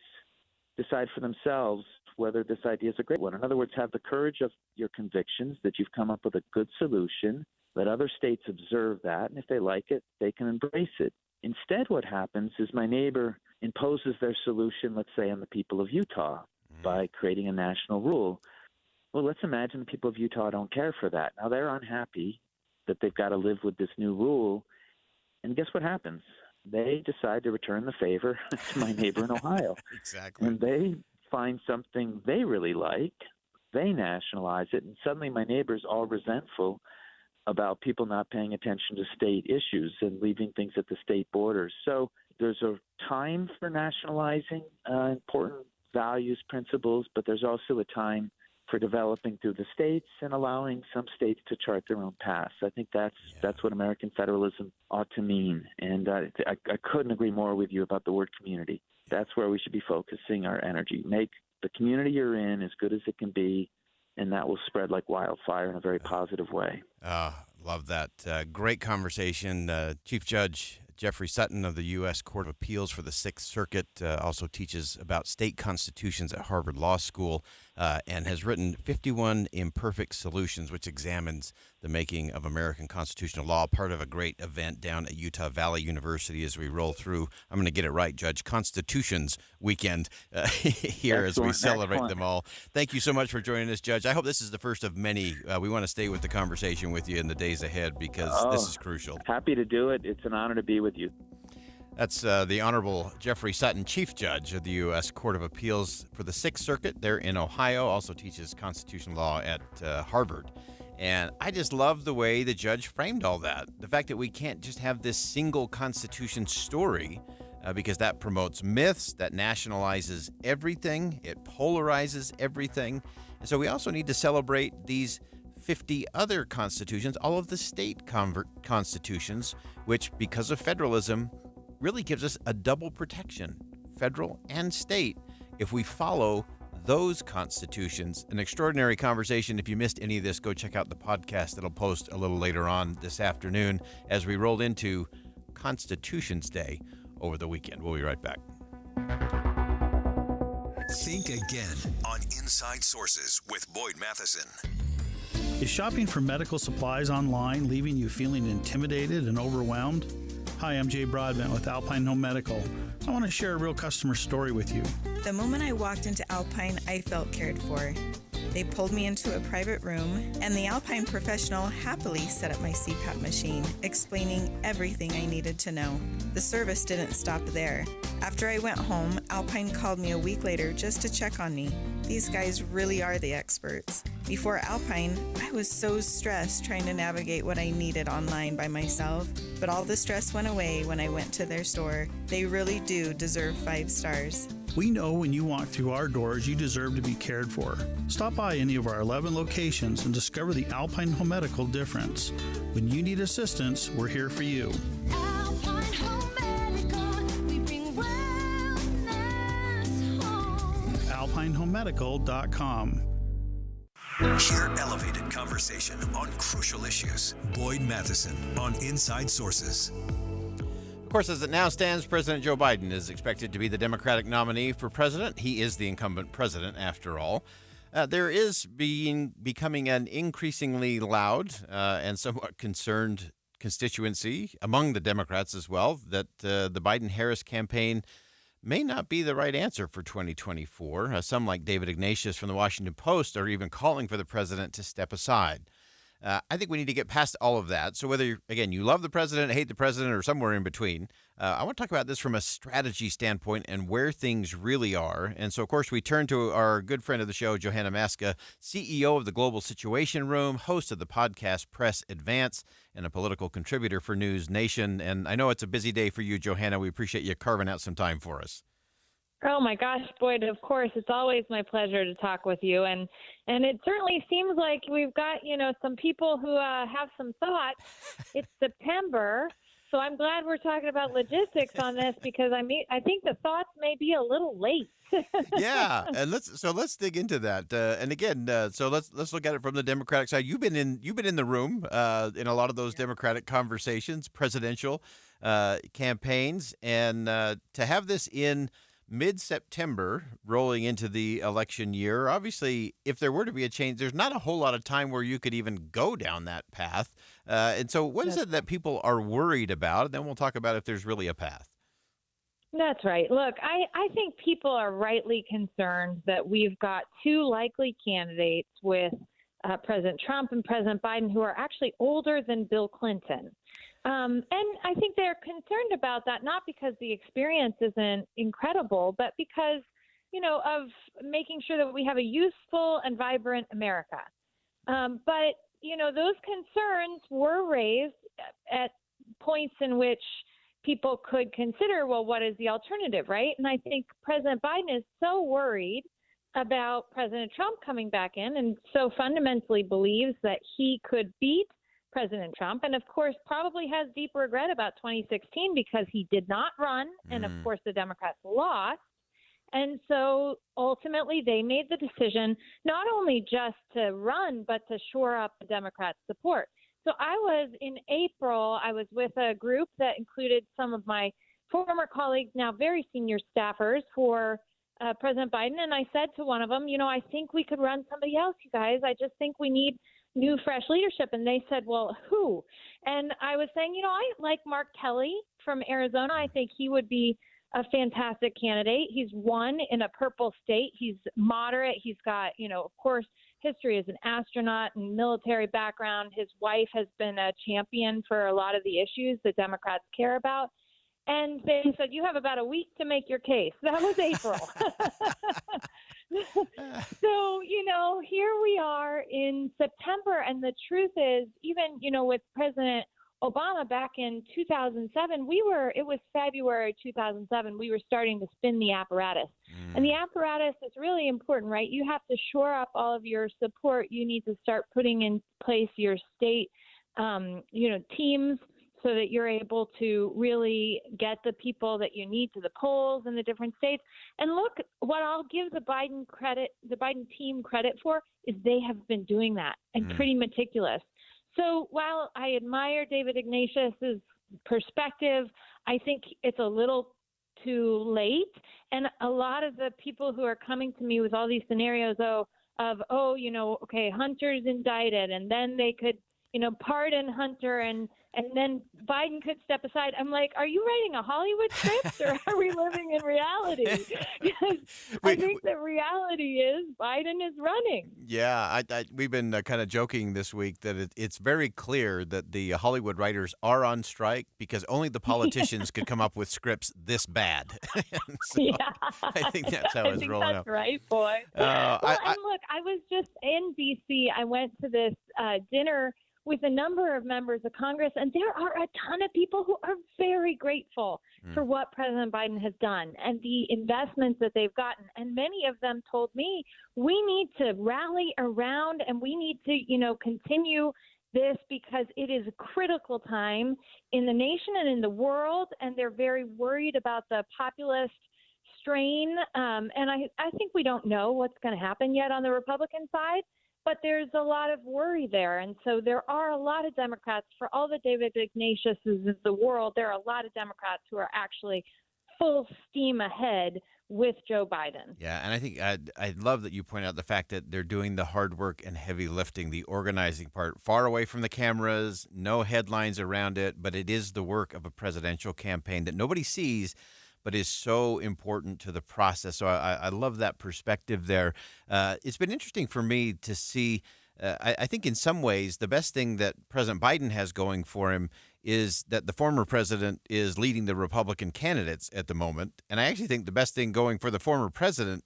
decide for themselves whether this idea is a great one. In other words, have the courage of your convictions that you've come up with a good solution. Let other states observe that, and if they like it, they can embrace it. Instead, what happens is my neighbor imposes their solution, let's say, on the people of Utah by creating a national rule. Well, let's imagine the people of Utah don't care for that. Now, they're unhappy that they've got to live with this new rule, and guess what happens? They decide to return the favor to my neighbor in Ohio.
Exactly.
And they find something they really like, they nationalize it, and suddenly my neighbor's all resentful about people not paying attention to state issues and leaving things at the state borders. So there's a time for nationalizing important values, principles, but there's also a time for developing through the states and allowing some states to chart their own paths. I think that's what American federalism ought to mean. And I couldn't agree more with you about the word community. That's where we should be focusing our energy. Make the community you're in as good as it can be, and that will spread like wildfire in a very positive way.
Love that. Great conversation. Chief Judge Jeffrey Sutton of the U.S. Court of Appeals for the Sixth Circuit also teaches about state constitutions at Harvard Law School and has written 51 Imperfect Solutions, which examines the making of American constitutional law, part of a great event down at Utah Valley University as we roll through. I'm going to get it right, Judge. Constitutions Weekend here as we celebrate them all. Thank you so much for joining us, Judge. I hope this is the first of many. We want to stay with the conversation with you in the days ahead because this is crucial.
Happy to do it. It's an honor to be with you.
That's the Honorable Jeffrey Sutton, Chief Judge of the U.S. Court of Appeals for the Sixth Circuit there in Ohio, also teaches constitutional law at Harvard. And I just love the way the judge framed all that. The fact that we can't just have this single Constitution story because that promotes myths, that nationalizes everything, it polarizes everything. And so we also need to celebrate these 50 other constitutions, all of the state constitutions, which, because of federalism, really gives us a double protection, federal and state, if we follow those constitutions. An extraordinary conversation. If you missed any of this, go check out the podcast that'll post a little later on this afternoon as we rolled into Constitution's Day over the weekend. We'll be right back.
Think again on Inside Sources with Boyd Matheson.
Is shopping for medical supplies online leaving you feeling intimidated and overwhelmed? Hi, I'm Jay Broadbent with Alpine Home Medical. I want to share a real customer story with you.
The moment I walked into Alpine, I felt cared for. They pulled me into a private room, and the Alpine professional happily set up my CPAP machine, explaining everything I needed to know. The service didn't stop there. After I went home, Alpine called me a week later just to check on me. These guys really are the experts. Before Alpine, I was so stressed trying to navigate what I needed online by myself, but all the stress went away when I went to their store. They really do deserve 5 stars.
We know when you walk through our doors, you deserve to be cared for. Stop by any of our 11 locations and discover the Alpine Home Medical difference. When you need assistance, we're here for you.
Alpine Home Medical, we bring wellness home.
AlpineHomeMedical.com.
Hear elevated conversation on crucial issues. Boyd Matheson on Inside Sources.
Of course, as it now stands, President Joe Biden is expected to be the Democratic nominee for president. He is the incumbent president, after all. There is becoming an increasingly loud and somewhat concerned constituency among the Democrats as well that the Biden-Harris campaign may not be the right answer for 2024. Some, like David Ignatius from the Washington Post, are even calling for the president to step aside. I think we need to get past all of that. So whether, again, you love the president, hate the president, or somewhere in between, I want to talk about this from a strategy standpoint and where things really are. And so, of course, we turn to our good friend of the show, Johanna Maska, CEO of the Global Situation Room, host of the podcast Press Advance, and a political contributor for News Nation. And I know it's a busy day for you, Johanna. We appreciate you carving out some time for us.
Oh my gosh, Boyd, of course. It's always my pleasure to talk with you. And it certainly seems like we've got, some people who have some thoughts. It's September, so I'm glad we're talking about logistics on this because I think the thoughts may be a little late.
Yeah, and let's dig into that. And again, so let's look at it from the Democratic side. You've been in the room in a lot of those Democratic conversations, presidential campaigns, and to have this in mid-September, rolling into the election year, obviously, if there were to be a change, there's not a whole lot of time where you could even go down that path. And so what is it that people are worried about? And then we'll talk about if there's really a path.
That's right. Look, I think people are rightly concerned that we've got two likely candidates with President Trump and President Biden who are actually older than Bill Clinton. And I think they're concerned about that, not because the experience isn't incredible, but because, of making sure that we have a useful and vibrant America. But those concerns were raised at points in which people could consider, well, what is the alternative, right? And I think President Biden is so worried about President Trump coming back in and so fundamentally believes that he could beat President Trump, and of course probably has deep regret about 2016 because he did not run, and of course the Democrats lost. And so ultimately they made the decision not only just to run, but to shore up the Democrats' support. So in April, I was with a group that included some of my former colleagues, now very senior staffers for President Biden, and I said to one of them, I think we could run somebody else, you guys. I just think we need new, fresh leadership. And they said, well, who? And I was saying, I like Mark Kelly from Arizona. I think he would be a fantastic candidate. He's won in a purple state. He's moderate. He's got, of course, history as an astronaut and military background. His wife has been a champion for a lot of the issues that Democrats care about. And they said, you have about a week to make your case. That was April. So, here we are in September. And the truth is, even, with President Obama back in 2007, it was February 2007, we were starting to spin the apparatus. And the apparatus is really important, right? You have to shore up all of your support. You need to start putting in place your state, teams so that you're able to really get the people that you need to the polls in the different states. And look, what I'll give the Biden team credit for is they have been doing that and pretty meticulous. So while I admire David Ignatius's perspective, I think it's a little too late. And a lot of the people who are coming to me with all these scenarios Hunter's indicted, and then they could, pardon Hunter, and then Biden could step aside. I'm like, are you writing a Hollywood script, or are we living in reality? Because I think the reality is Biden is running.
Yeah, we've been kind of joking this week that it's very clear that the Hollywood writers are on strike because only the politicians could come up with scripts this bad. I think that's how it's rolling out.
That's right, boy. And look, I was just in D.C. I went to this dinner with a number of members of Congress, and there are a ton of people who are very grateful for what President Biden has done and the investments that they've gotten. And many of them told me, we need to rally around and we need to, continue this because it is a critical time in the nation and in the world, and they're very worried about the populist strain. And I think we don't know what's going to happen yet on the Republican side. But there's a lot of worry there. And so there are a lot of Democrats, for all the David Ignatiuses of the world, there are a lot of Democrats who are actually full steam ahead with Joe Biden.
Yeah, and I think I love that you point out the fact that they're doing the hard work and heavy lifting, the organizing part, far away from the cameras, no headlines around it, but it is the work of a presidential campaign that nobody sees, but is so important to the process. So I love that perspective there. It's been interesting for me to see, I think in some ways, the best thing that President Biden has going for him is that the former president is leading the Republican candidates at the moment. And I actually think the best thing going for the former president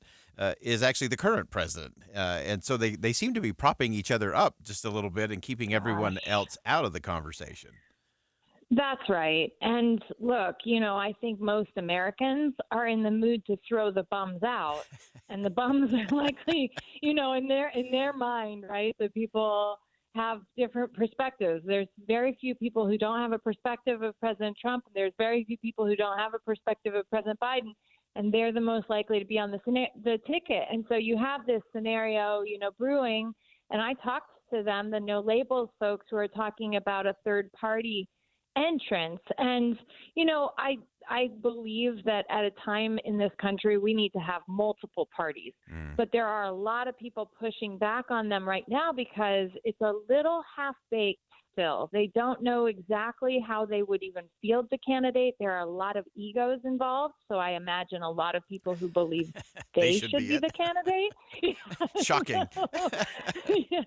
is actually the current president. And so they seem to be propping each other up just a little bit and keeping everyone else out of the conversation.
That's right. And look, I think most Americans are in the mood to throw the bums out, and the bums are likely, in their mind, right? The people have different perspectives. There's very few people who don't have a perspective of President Trump. There's very few people who don't have a perspective of President Biden, and they're the most likely to be on the ticket. And so you have this scenario, brewing, and I talked to them, the No Labels folks who are talking about a third party entrance. And, I believe that at a time in this country, we need to have multiple parties. But there are a lot of people pushing back on them right now because it's a little half-baked still. They don't know exactly how they would even field the candidate. There are a lot of egos involved. So I imagine a lot of people who believe they should be the candidate.
Shocking.
Yeah,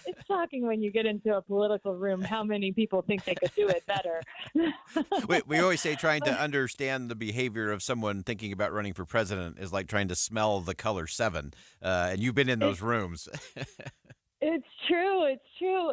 it's shocking when you get into a political room how many people think they could do it better.
We always say trying to understand the behavior of someone thinking about running for president is like trying to smell the color 7. And you've been in those rooms.
It's true. It's true.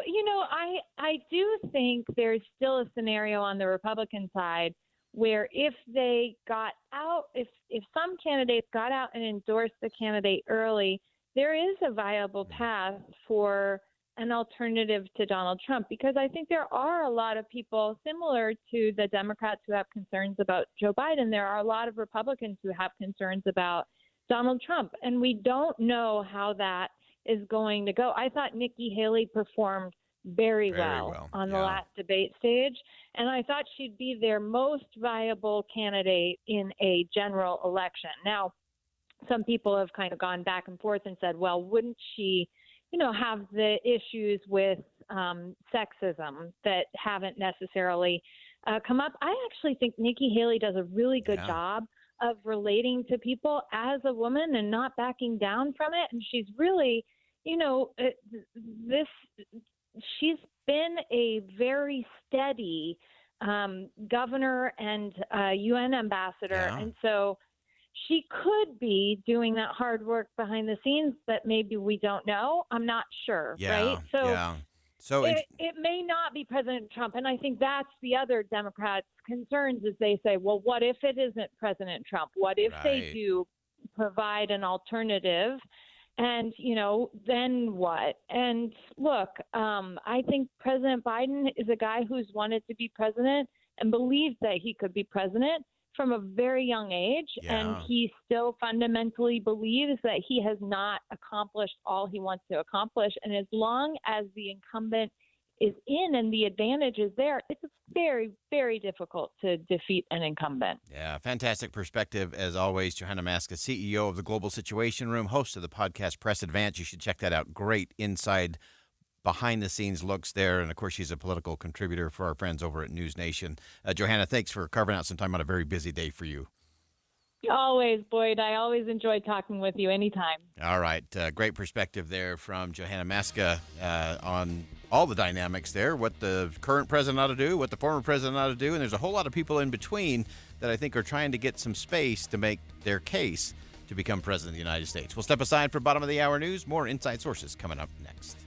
I do think there's still a scenario on the Republican side where if they got out, if some candidates got out and endorsed the candidate early, there is a viable path for an alternative to Donald Trump, because I think there are a lot of people similar to the Democrats who have concerns about Joe Biden. There are a lot of Republicans who have concerns about Donald Trump, and we don't know how that is going to go. I thought Nikki Haley performed very well on the last debate stage, and I thought she'd be their most viable candidate in a general election. Now, some people have kind of gone back and forth and said, well, wouldn't she, have the issues with sexism that haven't necessarily come up? I actually think Nikki Haley does a really good job of relating to people as a woman and not backing down from it. And she's really, she's been a very steady governor and UN ambassador. And so she could be doing that hard work behind the scenes that maybe we don't know. I'm not sure. Right. So
So
it may not be President Trump, and I think that's the other Democrats' concerns is they say, well, what if it isn't President Trump? What if they
Right.
do provide an alternative? And, then what? And look, I think President Biden is a guy who's wanted to be president and believed that he could be president from a very young age. And
Yeah.
he still fundamentally believes that he has not accomplished all he wants to accomplish. And as long as the incumbent is in and the advantage is there, it's very, very difficult to defeat an incumbent.
Yeah, fantastic perspective as always. Johanna Maska, CEO of the Global Situation Room, host of the podcast Press Advance. You should check that out. Great inside, behind-the-scenes looks there. And, of course, she's a political contributor for our friends over at News Nation. Johanna, thanks for carving out some time on a very busy day for you.
Always, Boyd. I always enjoy talking with you anytime.
All right. Great perspective there from Johanna Maska on all the dynamics there, what the current president ought to do, what the former president ought to do. And there's a whole lot of people in between that I think are trying to get some space to make their case to become president of the United States. We'll step aside for bottom of the hour news. More Inside Sources coming up next.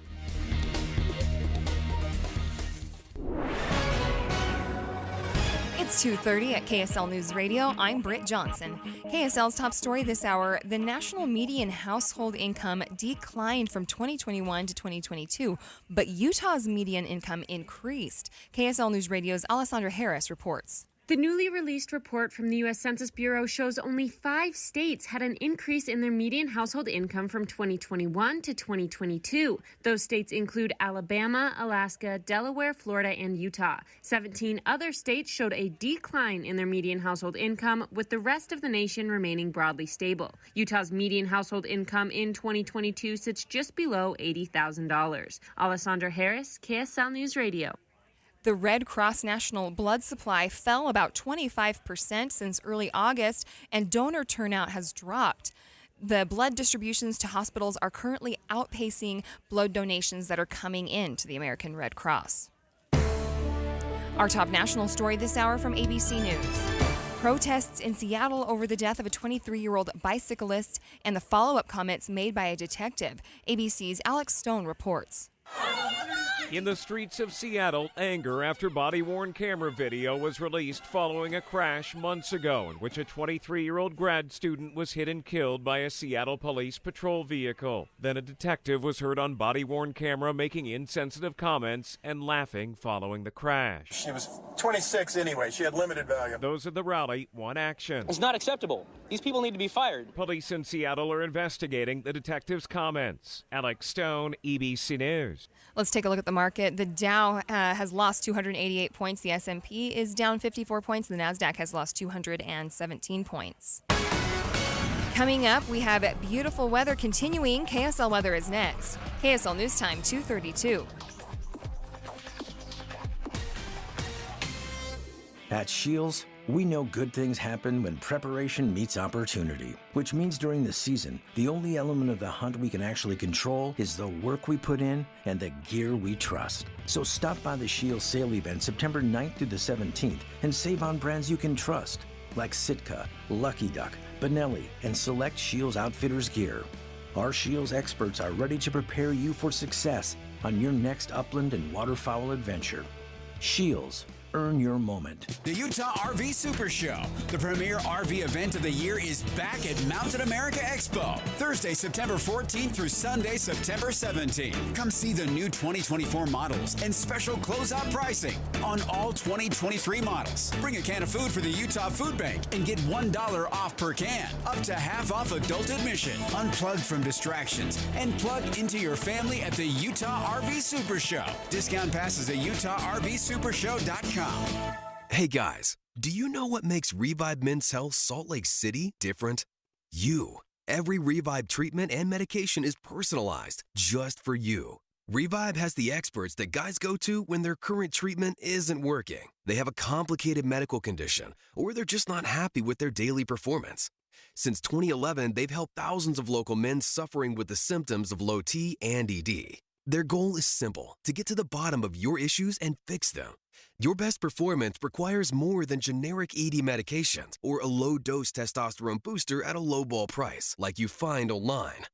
It's 2:30 at KSL News Radio. I'm Britt Johnson. KSL's top story this hour, the national median household income declined from 2021 to 2022, but Utah's median income increased. KSL News Radio's Alessandra Harris reports.
The newly released report from the U.S. Census Bureau shows only 5 states had an increase in their median household income from 2021 to 2022. Those states include Alabama, Alaska, Delaware, Florida, and Utah. 17 other states showed a decline in their median household income, with the rest of the nation remaining broadly stable. Utah's median household income in 2022 sits just below $80,000. Alessandra Harris, KSL News Radio.
The Red Cross national blood supply fell about 25% since early August, and donor turnout has dropped. The blood distributions to hospitals are currently outpacing blood donations that are coming in to the American Red Cross. Our top national story this hour from ABC News. Protests in Seattle over the death of a 23-year-old bicyclist and the follow-up comments made by a detective. ABC's Alex Stone reports.
In the streets of Seattle, anger after body-worn camera video was released following a crash months ago in which a 23-year-old grad student was hit and killed by a Seattle police patrol vehicle. Then a detective was heard on body-worn camera making insensitive comments and laughing following the crash.
She was 26 anyway. She had limited value.
Those at the rally want action.
It's not acceptable. These people need to be fired.
Police in Seattle are investigating the detective's comments. Alex Stone, ABC News.
Let's take a look at the market. The Dow has lost 288 points. The S&P is down 54 points. The NASDAQ has lost 217 points. Coming up, we have beautiful weather continuing. KSL weather is next. KSL News Time, 2:32.
At Shields, we know good things happen when preparation meets opportunity, which means during the season, the only element of the hunt we can actually control is the work we put in and the gear we trust. So stop by the Shields sale event September 9th through the 17th and save on brands you can trust, like Sitka, Lucky Duck, Benelli, and select Shields Outfitters gear. Our Shields experts are ready to prepare you for success on your next upland and waterfowl adventure. Shields. Earn your moment.
The Utah RV Super Show, the premier RV event of the year, is back at Mountain America Expo, Thursday, September 14th through Sunday, September 17th. Come see the new 2024 models and special closeout pricing on all 2023 models. Bring a can of food for the Utah Food Bank and get $1 off per can, up to half off adult admission. Unplug from distractions and plug into your family at the Utah RV Super Show. Discount passes at UtahRVSupershow.com.
Hey guys, do you know what makes Revive Men's Health Salt Lake City different? You. Every Revive treatment and medication is personalized just for you. Revive has the experts that guys go to when their current treatment isn't working. They have a complicated medical condition, or they're just not happy with their daily performance. Since 2011, they've helped thousands of local men suffering with the symptoms of low T and ED. Their goal is simple: to get to the bottom of your issues and fix them. Your best performance requires more than generic ED medications or a low-dose testosterone booster at a low-ball price like you find online.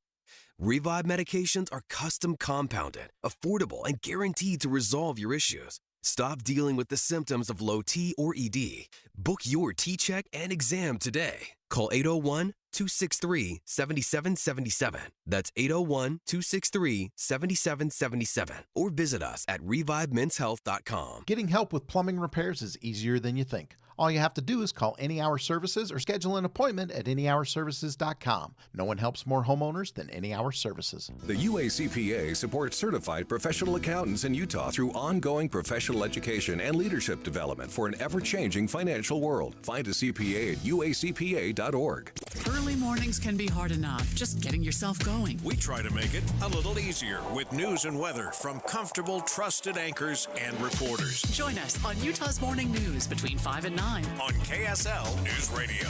Revive medications are custom compounded, affordable, and guaranteed to resolve your issues. Stop dealing with the symptoms of low T or ED. Book your T-check and exam today. Call 801-263-7777. That's 801-263-7777. Or visit us at revivemenshealth.com.
Getting help with plumbing repairs is easier than you think. All you have to do is call Any Hour Services or schedule an appointment at anyhourservices.com. No one helps more homeowners than Any Hour Services.
The UACPA supports certified professional accountants in Utah through ongoing professional education and leadership development for an ever-changing financial world. Find a CPA at uacpa.org.
Early mornings can be hard enough, just getting yourself going.
We try to make it a little easier with news and weather from comfortable, trusted anchors and reporters.
Join us on Utah's Morning News between 5 and 9
on KSL News Radio.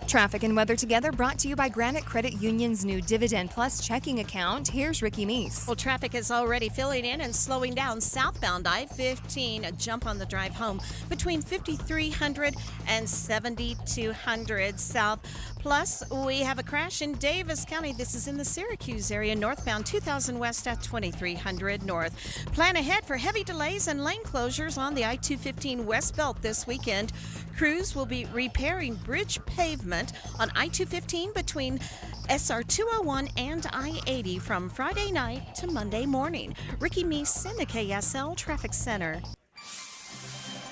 Traffic and weather together brought to you by Granite Credit Union's new Dividend Plus checking account. Here's Ricky Meese.
Well, traffic is already filling in and slowing down southbound I-15. A jump on the drive home between 5300 and 7200 south. Plus, we have a crash in Davis County. This is in the Syracuse area, northbound 2000 west at 2300 north. Plan ahead for heavy delays and lane closures on the I-215 West Belt this weekend. Crews will be repairing bridge pavement on I-215 between SR 201 and I-80 from Friday night to Monday morning. Ricky Meese in the KSL Traffic Center.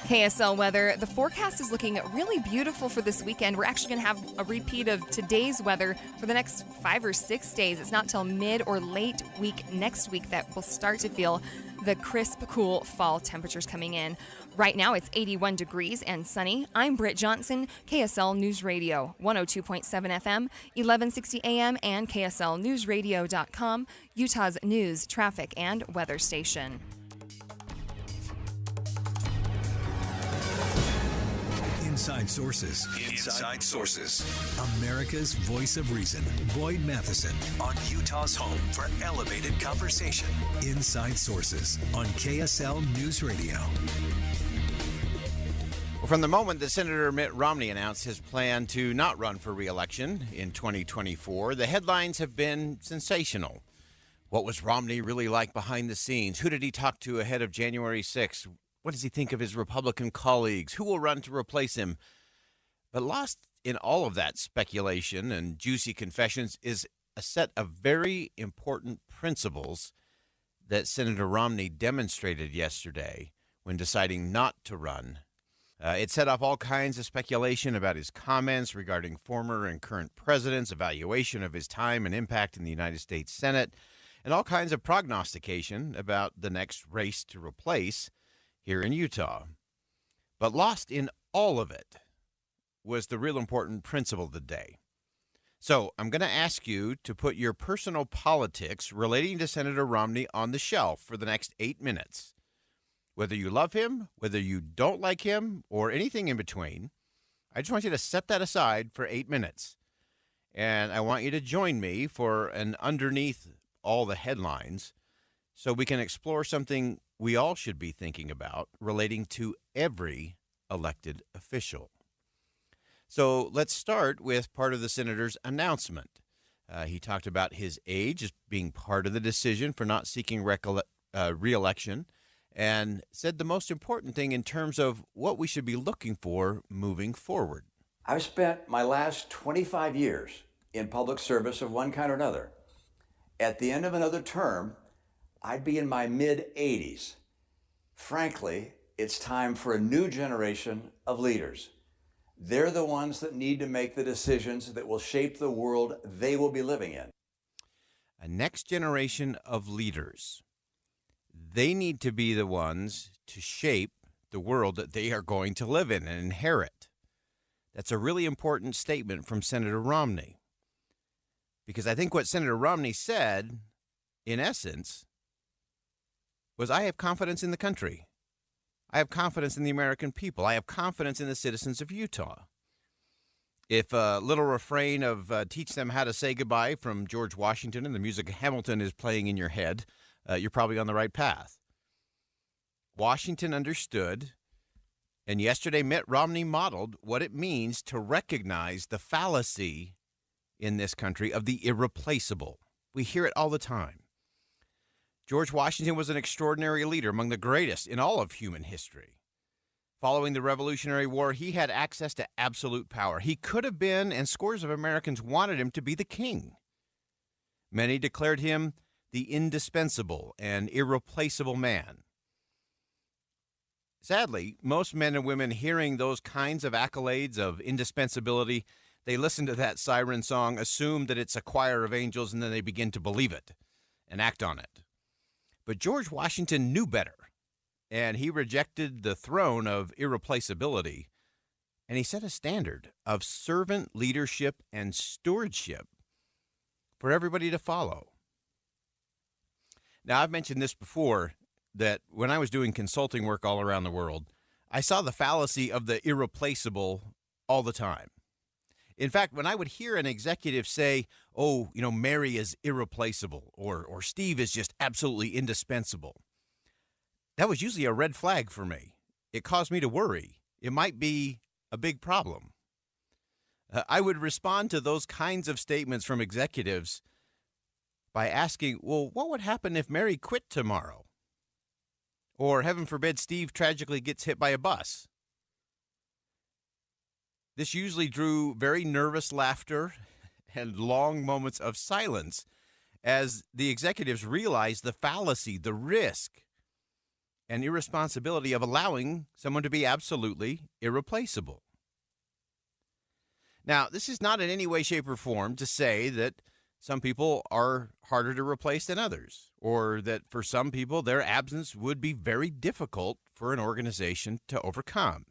KSL weather. The forecast is looking really beautiful for this weekend. We're actually going to have a repeat of today's weather for the next 5 or 6 days. It's not till mid or late week next week that we'll start to feel the crisp, cool fall temperatures coming in. Right now, it's 81 degrees and sunny. I'm Britt Johnson, KSL News Radio, 102.7 FM, 1160 AM, and KSLNewsRadio.com, Utah's news, traffic, and weather station.
Inside Sources. Inside Sources. America's voice of reason. Boyd Matheson on Utah's home for elevated conversation. Inside Sources on KSL News Radio.
Well, from the moment that Senator Mitt Romney announced his plan to not run for re-election in 2024, the headlines have been sensational. What was Romney really like behind the scenes? Who did he talk to ahead of January 6th? What does he think of his Republican colleagues? Who will run to replace him? But lost in all of that speculation and juicy confessions is a set of very important principles that Senator Romney demonstrated yesterday when deciding not to run. It set off all kinds of speculation about his comments regarding former and current presidents, evaluation of his time and impact in the United States Senate, and all kinds of prognostication about the next race to replace here in Utah. But lost in all of it was the real important principle of the day. So I'm going to ask you to put your personal politics relating to Senator Romney on the shelf for the next 8 minutes. Whether you love him, whether you don't like him, or anything in between, I just want you to set that aside for 8 minutes. And I want you to join me for an underneath all the headlines so we can explore something we all should be thinking about relating to every elected official. So let's start with part of the senator's announcement. He talked about his age as being part of the decision for not seeking re-election, and said the most important thing in terms of what we should be looking for moving forward.
I've spent my last 25 years in public service of one kind or another. At the end of another term, I'd be in my mid-80s. Frankly, it's time for a new generation of leaders. They're the ones that need to make the decisions that will shape the world they will be living in.
A next generation of leaders. They need to be the ones to shape the world that they are going to live in and inherit. That's a really important statement from Senator Romney. Because I think what Senator Romney said, in essence, was I have confidence in the country. I have confidence in the American people. I have confidence in the citizens of Utah. If a little refrain of teach them how to say goodbye from George Washington and the music of Hamilton is playing in your head, you're probably on the right path. Washington understood, and yesterday Mitt Romney modeled what it means to recognize the fallacy in this country of the irreplaceable. We hear it all the time. George Washington was an extraordinary leader, among the greatest in all of human history. Following the Revolutionary War, he had access to absolute power. He could have been, and scores of Americans wanted him to be, the king. Many declared him the indispensable and irreplaceable man. Sadly, most men and women hearing those kinds of accolades of indispensability, they listen to that siren song, assume that it's a choir of angels, and then they begin to believe it and act on it. But George Washington knew better, and he rejected the throne of irreplaceability, and he set a standard of servant leadership and stewardship for everybody to follow. Now, I've mentioned this before, that when I was doing consulting work all around the world, I saw the fallacy of the irreplaceable all the time. In fact, when I would hear an executive say, oh, Mary is irreplaceable, or Steve is just absolutely indispensable, that was usually a red flag for me. It caused me to worry. It might be a big problem. I would respond to those kinds of statements from executives by asking, well, what would happen if Mary quit tomorrow? Or, heaven forbid, Steve tragically gets hit by a bus. This usually drew very nervous laughter and long moments of silence as the executives realized the fallacy, the risk, and irresponsibility of allowing someone to be absolutely irreplaceable. Now, this is not in any way, shape, or form to say that some people are harder to replace than others, or that for some people their absence would be very difficult for an organization to overcome.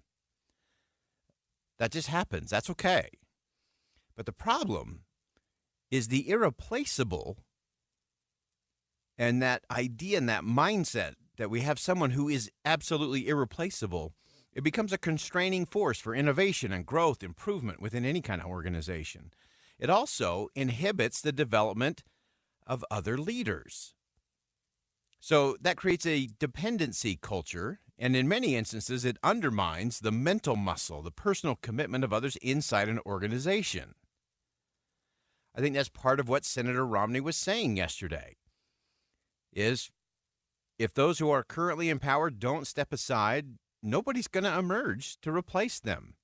That just happens. That's okay. But the problem is the irreplaceable and that idea and that mindset that we have someone who is absolutely irreplaceable. It becomes a constraining force for innovation and growth, improvement within any kind of organization. It also inhibits the development of other leaders. So that creates a dependency culture, and in many instances, it undermines the mental muscle, the personal commitment of others inside an organization. I think that's part of what Senator Romney was saying yesterday, is if those who are currently in power don't step aside, nobody's going to emerge to replace them,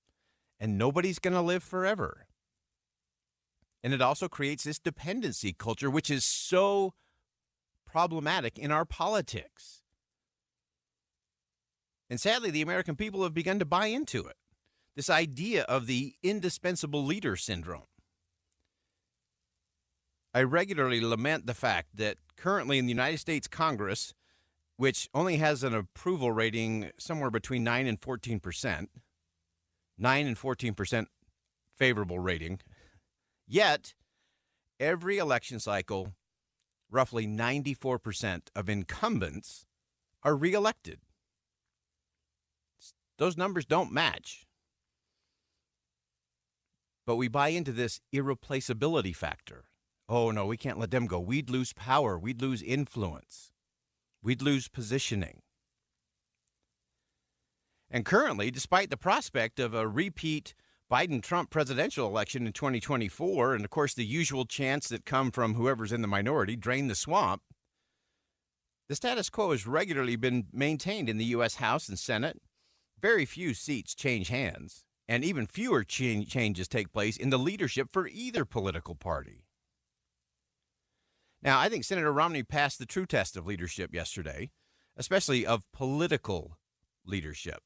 and nobody's going to live forever. And it also creates this dependency culture, which is so problematic in our politics. And sadly, the American people have begun to buy into it. This idea of the indispensable leader syndrome. I regularly lament the fact that currently in the United States Congress, which only has an approval rating somewhere between 9 and 14%, 9 and 14% favorable rating, yet every election cycle, roughly 94% of incumbents are reelected. Those numbers don't match. But we buy into this irreplaceability factor. Oh, no, we can't let them go. We'd lose power. We'd lose influence. We'd lose positioning. And currently, despite the prospect of a repeat Biden-Trump presidential election in 2024, and of course the usual chants that come from whoever's in the minority, drain the swamp, the status quo has regularly been maintained in the U.S. House and Senate. Very few seats change hands, and even fewer changes take place in the leadership for either political party. Now, I think Senator Romney passed the true test of leadership yesterday, especially of political leadership.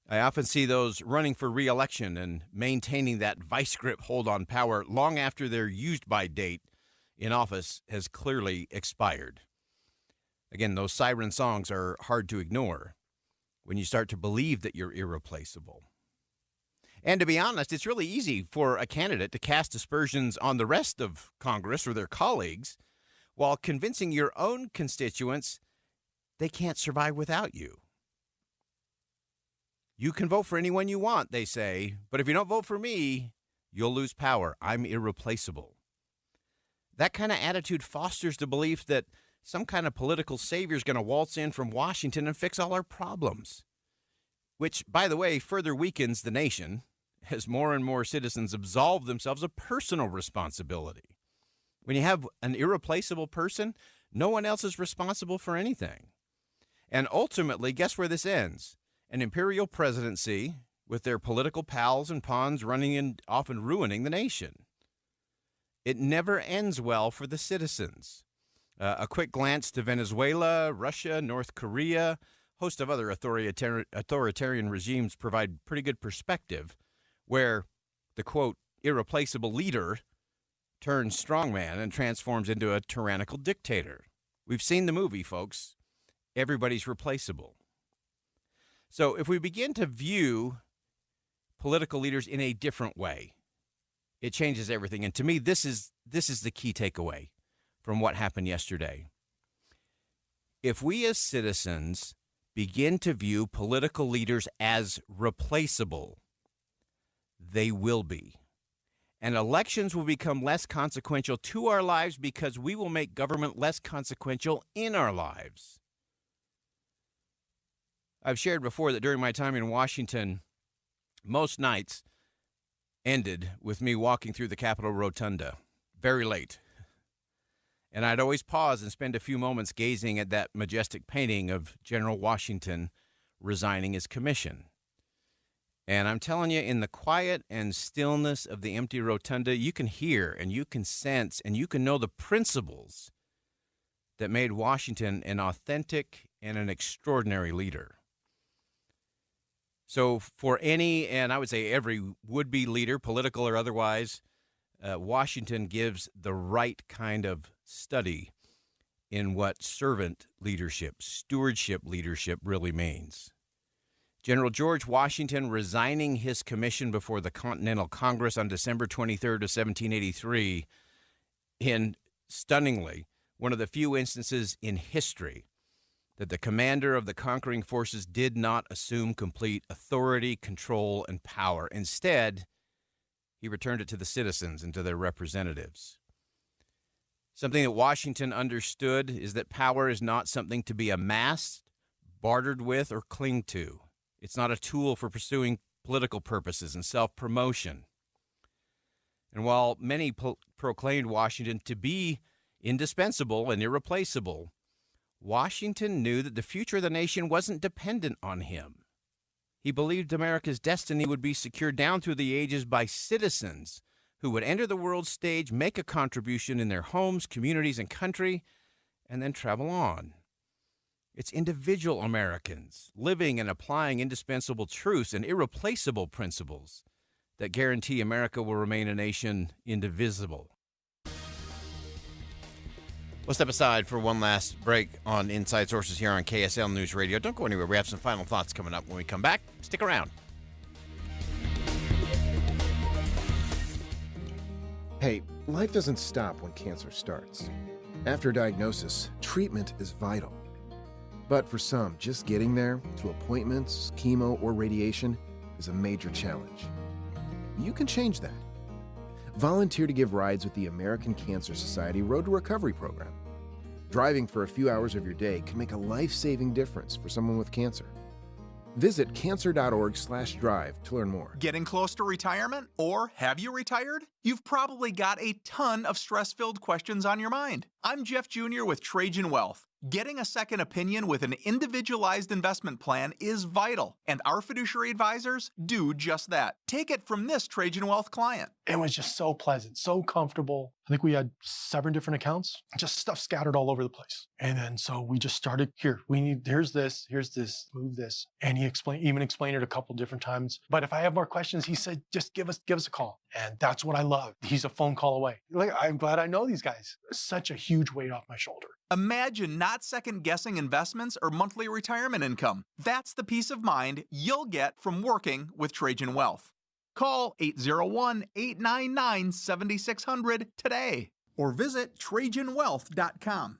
I often see those running for re-election and maintaining that vice grip hold on power long after their used-by date in office has clearly expired. Again, those siren songs are hard to ignore when you start to believe that you're irreplaceable. And to be honest, it's really easy for a candidate to cast aspersions on the rest of Congress or their colleagues while convincing your own constituents they can't survive without you. You can vote for anyone you want, they say, but if you don't vote for me, you'll lose power. I'm irreplaceable. That kind of attitude fosters the belief that some kind of political savior is going to waltz in from Washington and fix all our problems, which, by the way, further weakens the nation as more and more citizens absolve themselves of personal responsibility. When you have an irreplaceable person, no one else is responsible for anything. And ultimately, guess where this ends? An imperial presidency with their political pals and pawns running and often ruining the nation. It never ends well for the citizens. A quick glance to Venezuela, Russia, North Korea, a host of other authoritarian regimes provide pretty good perspective where the, quote, irreplaceable leader turns strongman and transforms into a tyrannical dictator. We've seen the movie, folks. Everybody's replaceable. So if we begin to view political leaders in a different way, it changes everything. And to me, this is the key takeaway from what happened yesterday. If we as citizens begin to view political leaders as replaceable, they will be. And elections will become less consequential to our lives because we will make government less consequential in our lives. I've shared before that during my time in Washington, most nights ended with me walking through the Capitol Rotunda very late. And I'd always pause and spend a few moments gazing at that majestic painting of General Washington resigning his commission. And I'm telling you, in the quiet and stillness of the empty rotunda, you can hear and you can sense and you can know the principles that made Washington an authentic and an extraordinary leader. So for any, and I would say every would-be leader, political or otherwise, Washington gives the right kind of study in what servant leadership, stewardship leadership really means. General George Washington resigning his commission before the Continental Congress on December 23rd of 1783 in, stunningly, one of the few instances in history that the commander of the conquering forces did not assume complete authority, control, and power. Instead, he returned it to the citizens and to their representatives. Something that Washington understood is that power is not something to be amassed, bartered with, or cling to. It's not a tool for pursuing political purposes and self-promotion. And while many proclaimed Washington to be indispensable and irreplaceable, Washington knew that the future of the nation wasn't dependent on him. He believed America's destiny would be secured down through the ages by citizens who would enter the world stage, make a contribution in their homes, communities, and country, and then travel on. It's individual Americans living and applying indispensable truths and irreplaceable principles that guarantee America will remain a nation indivisible. We'll step aside for one last break on Inside Sources here on KSL News Radio. Don't go anywhere. We have some final thoughts coming up when we come back. Stick around.
Hey, life doesn't stop when cancer starts. After diagnosis, treatment is vital. But for some, just getting there, to appointments, chemo, or radiation, is a major challenge. You can change that. Volunteer to give rides with the American Cancer Society Road to Recovery program. Driving for a few hours of your day can make a life-saving difference for someone with cancer. Visit cancer.org/drive to learn more.
Getting close to retirement? Or have you retired? You've probably got a ton of stress-filled questions on your mind. I'm Jeff Jr. with Trajan Wealth. Getting a second opinion with an individualized investment plan is vital, and our fiduciary advisors do just that. Take it from this Trajan Wealth client.
It was just so pleasant, so comfortable. I think we had 7 different accounts, just stuff scattered all over the place. And then so we just started, here's this, move this. And he even explained it a couple different times. But if I have more questions, he said, just give us a call. And that's what I love. He's a phone call away. I'm glad I know these guys. Such a huge weight off my shoulder.
Imagine not second-guessing investments or monthly retirement income. That's the peace of mind you'll get from working with Trajan Wealth. Call 801-899-7600 today or visit TrajanWealth.com.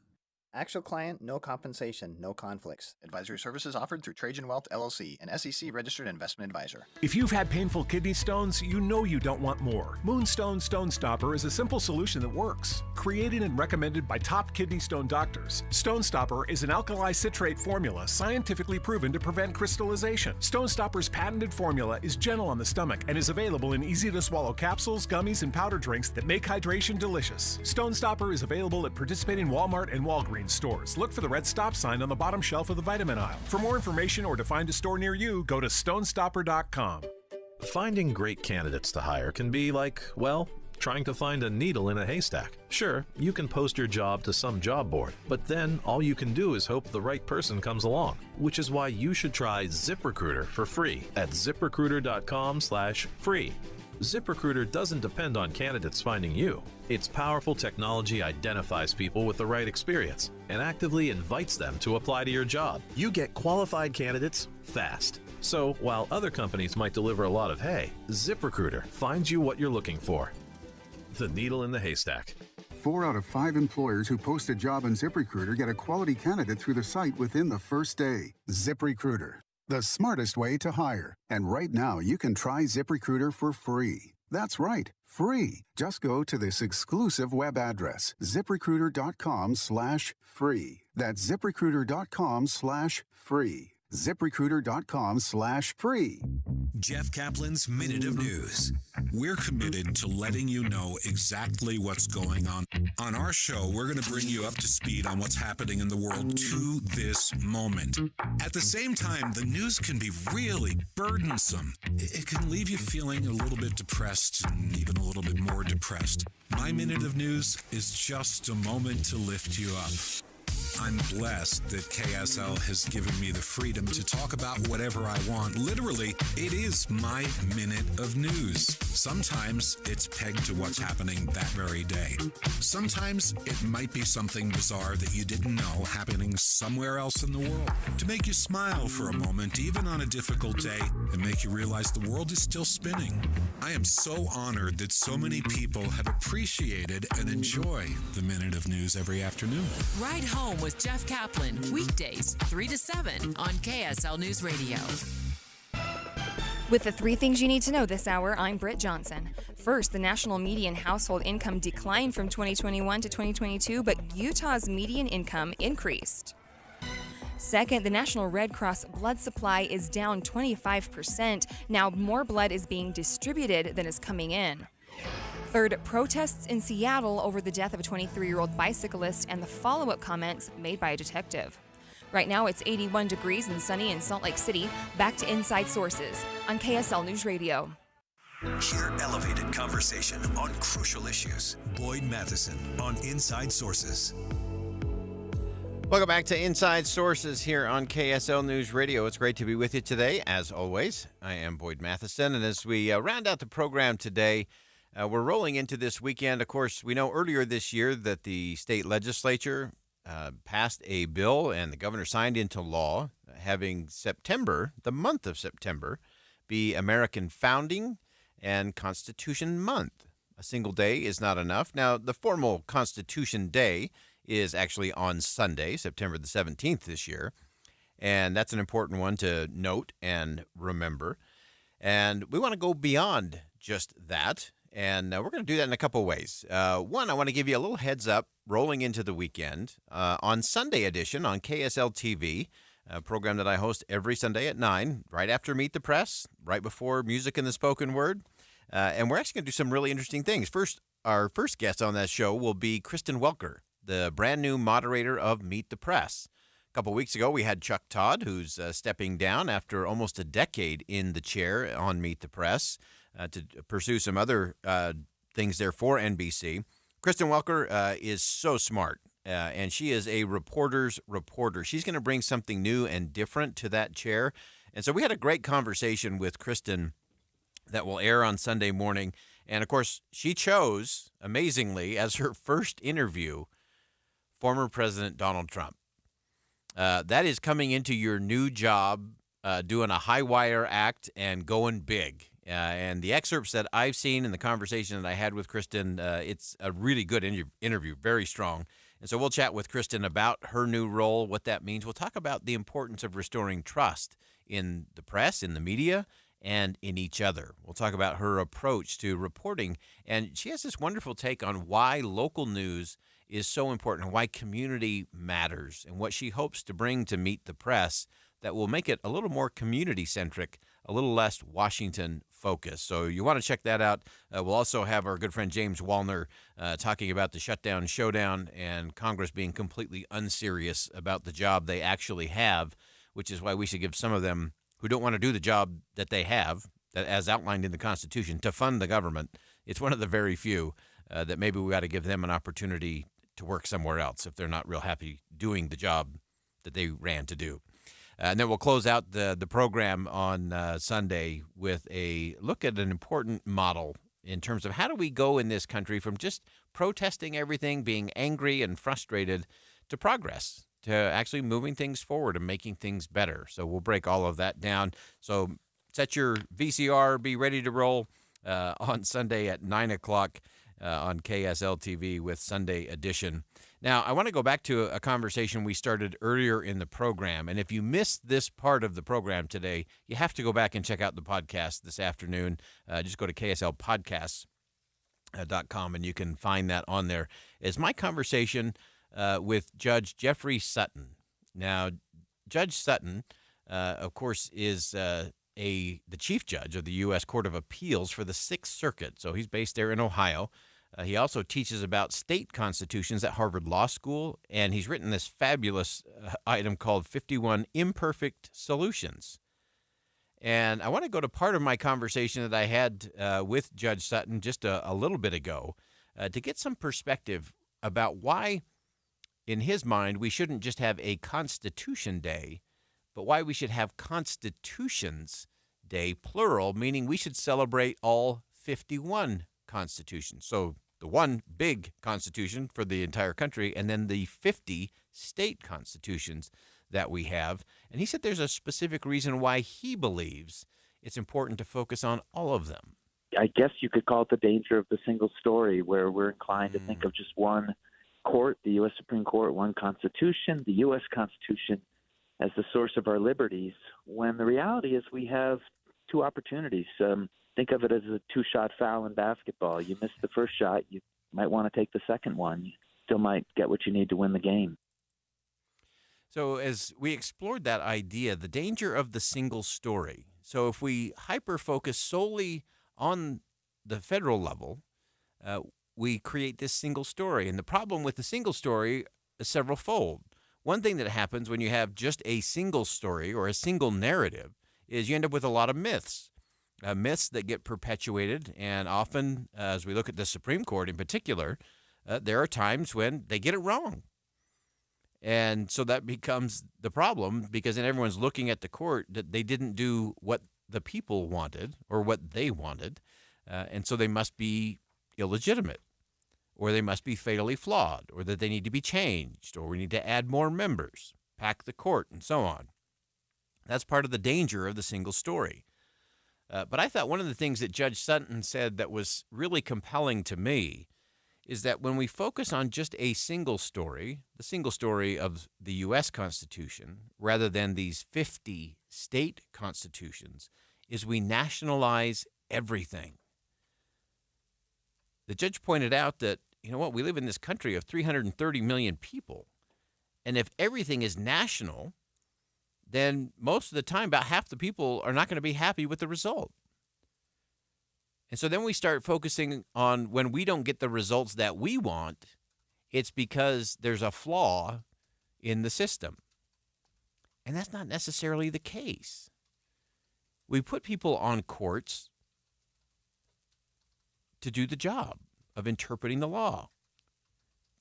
Actual client, no compensation, no conflicts. Advisory services offered through Trajan Wealth LLC, an SEC registered investment advisor.
If you've had painful kidney stones, you know you don't want more. Moonstone Stone Stopper is a simple solution that works. Created and recommended by top kidney stone doctors, Stone Stopper is an alkali citrate formula scientifically proven to prevent crystallization. Stone Stopper's patented formula is gentle on the stomach and is available in easy-to-swallow capsules, gummies, and powder drinks that make hydration delicious. Stone Stopper is available at participating Walmart and Walgreens stores. Look for the red stop sign on the bottom shelf of the vitamin aisle. For more information or to find a store near you, go to stonestopper.com.
Finding great candidates to hire can be like, well, trying to find a needle in a haystack. Sure, you can post your job to some job board, but then all you can do is hope the right person comes along, which is why you should try ZipRecruiter for free at ziprecruiter.com/free. ZipRecruiter doesn't depend on candidates finding you. Its powerful technology identifies people with the right experience and actively invites them to apply to your job. You get qualified candidates fast. So while other companies might deliver a lot of hay, ZipRecruiter finds you what you're looking for. The needle in the haystack.
4 out of 5 employers who post a job on ZipRecruiter get a quality candidate through the site within the first day. ZipRecruiter, the smartest way to hire. And right now, you can try ZipRecruiter for free. That's right, free. Just go to this exclusive web address, ziprecruiter.com/free. That's ziprecruiter.com/free. ZipRecruiter.com/free.
Jeff Caplan's Minute of News. We're committed to letting you know exactly what's going on. On our show, we're going to bring you up to speed on what's happening in the world to this moment. At the same time, the news can be really burdensome. It can leave you feeling a little bit depressed and even a little bit more depressed. My Minute of News is just a moment to lift you up. I'm blessed that KSL has given me the freedom to talk about whatever I want. Literally, it is my minute of news. Sometimes it's pegged to what's happening that very day. Sometimes it might be something bizarre that you didn't know happening somewhere else in the world. To make you smile for a moment, even on a difficult day, and make you realize the world is still spinning. I am so honored that so many people have appreciated and enjoy the Minute of News every afternoon.
Ride Home with Jeff Caplan, weekdays 3 to 7 on KSL News Radio.
With the 3 things you need to know this hour, I'm Britt Johnson. First, the national median household income declined from 2021 to 2022, but Utah's median income increased. Second, the National Red Cross blood supply is down 25%. Now more blood is being distributed than is coming in. Third, protests in Seattle over the death of a 23-year-old bicyclist and the follow-up comments made by a detective. Right now, it's 81 degrees and sunny in Salt Lake City. Back to Inside Sources on KSL News Radio.
Hear elevated conversation on crucial issues. Boyd Matheson on Inside Sources.
Welcome back to Inside Sources here on KSL News Radio. It's great to be with you today, as always. I am Boyd Matheson, and as we round out the program today, we're rolling into this weekend. Of course, we know earlier this year that the state legislature passed a bill and the governor signed into law having September, the month of September, be American Founding and Constitution Month. A single day is not enough. Now, the formal Constitution Day is actually on Sunday, September the 17th this year, and that's an important one to note and remember. And we want to go beyond just that. And we're going to do that in a couple ways. One, I want to give you a little heads up rolling into the weekend. On Sunday edition on KSL TV, a program that I host every Sunday at 9, right after Meet the Press, right before Music and the Spoken Word. And we're actually going to do some really interesting things. First, our first guest on that show will be Kristen Welker, the brand new moderator of Meet the Press. A couple weeks ago, we had Chuck Todd, who's stepping down after almost a decade in the chair on Meet the Press. To pursue some other things there for NBC. Kristen Welker is so smart, and she is a reporter's reporter. She's going to bring something new and different to that chair. And so we had a great conversation with Kristen that will air on Sunday morning. And, of course, she chose, amazingly, as her first interview, former President Donald Trump. That is coming into your new job, doing a high-wire act and going big. And the excerpts that I've seen and the conversation that I had with Kristen, it's a really good interview, very strong. And so we'll chat with Kristen about her new role, what that means. We'll talk about the importance of restoring trust in the press, in the media, and in each other. We'll talk about her approach to reporting. And she has this wonderful take on why local news is so important and why community matters and what she hopes to bring to Meet the Press that will make it a little more community-centric, a little less Washington-focused. So you want to check that out. We'll also have our good friend James Wallner talking about the shutdown showdown and Congress being completely unserious about the job they actually have, which is why we should give some of them who don't want to do the job that they have, that as outlined in the Constitution, to fund the government. It's one of the very few that maybe we got to give them an opportunity to work somewhere else if they're not real happy doing the job that they ran to do. And then we'll close out the program on Sunday with a look at an important model in terms of how do we go in this country from just protesting everything, being angry and frustrated, to progress, to actually moving things forward and making things better. So we'll break all of that down. So set your VCR, be ready to roll on Sunday at 9 o'clock on KSL TV with Sunday Edition. Now, I want to go back to a conversation we started earlier in the program. And if you missed this part of the program today, you have to go back and check out the podcast this afternoon. Just go to kslpodcast.com and you can find that on there. It's my conversation with Judge Jeffrey Sutton. Now, Judge Sutton, of course, is the chief judge of the U.S. Court of Appeals for the Sixth Circuit. So he's based there in Ohio. He also teaches about state constitutions at Harvard Law School, and he's written this fabulous item called 51 Imperfect Solutions. And I want to go to part of my conversation that I had with Judge Sutton just a little bit ago to get some perspective about why, in his mind, we shouldn't just have a Constitution Day, but why we should have Constitutions Day, plural, meaning we should celebrate all 51 constitutions. So the one big constitution for the entire country, and then the 50 state constitutions that we have. And he said there's a specific reason why he believes it's important to focus on all of them.
I guess you could call it the danger of the single story, where we're inclined to think of just one court, the U.S. Supreme Court, one constitution, the U.S. Constitution, as the source of our liberties, when the reality is we have two opportunities. Think of it as a two-shot foul in basketball. You miss the first shot, you might want to take the second one. You still might get what you need to win the game.
So as we explored that idea, the danger of the single story. So if we hyper-focus solely on the federal level, we create this single story. And the problem with the single story is several-fold. One thing that happens when you have just a single story or a single narrative is you end up with a lot of myths. Myths that get perpetuated, and often, as we look at the Supreme Court in particular, there are times when they get it wrong. And so that becomes the problem, because then everyone's looking at the court that they didn't do what the people wanted or what they wanted, and so they must be illegitimate, or they must be fatally flawed, or that they need to be changed, or we need to add more members, pack the court, and so on. That's part of the danger of the single story. But I thought one of the things that Judge Sutton said that was really compelling to me is that when we focus on just a single story, the single story of the U.S. Constitution, rather than these 50 state constitutions, is we nationalize everything. The judge pointed out that, you know what, we live in this country of 330 million people, and if everything is national, then most of the time, about half the people are not going to be happy with the result. And so then we start focusing on when we don't get the results that we want, it's because there's a flaw in the system. And that's not necessarily the case. We put people on courts to do the job of interpreting the law.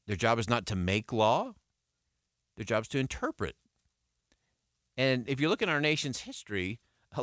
Their job is not to make law. Their job is to interpret. And if you look at our nation's history,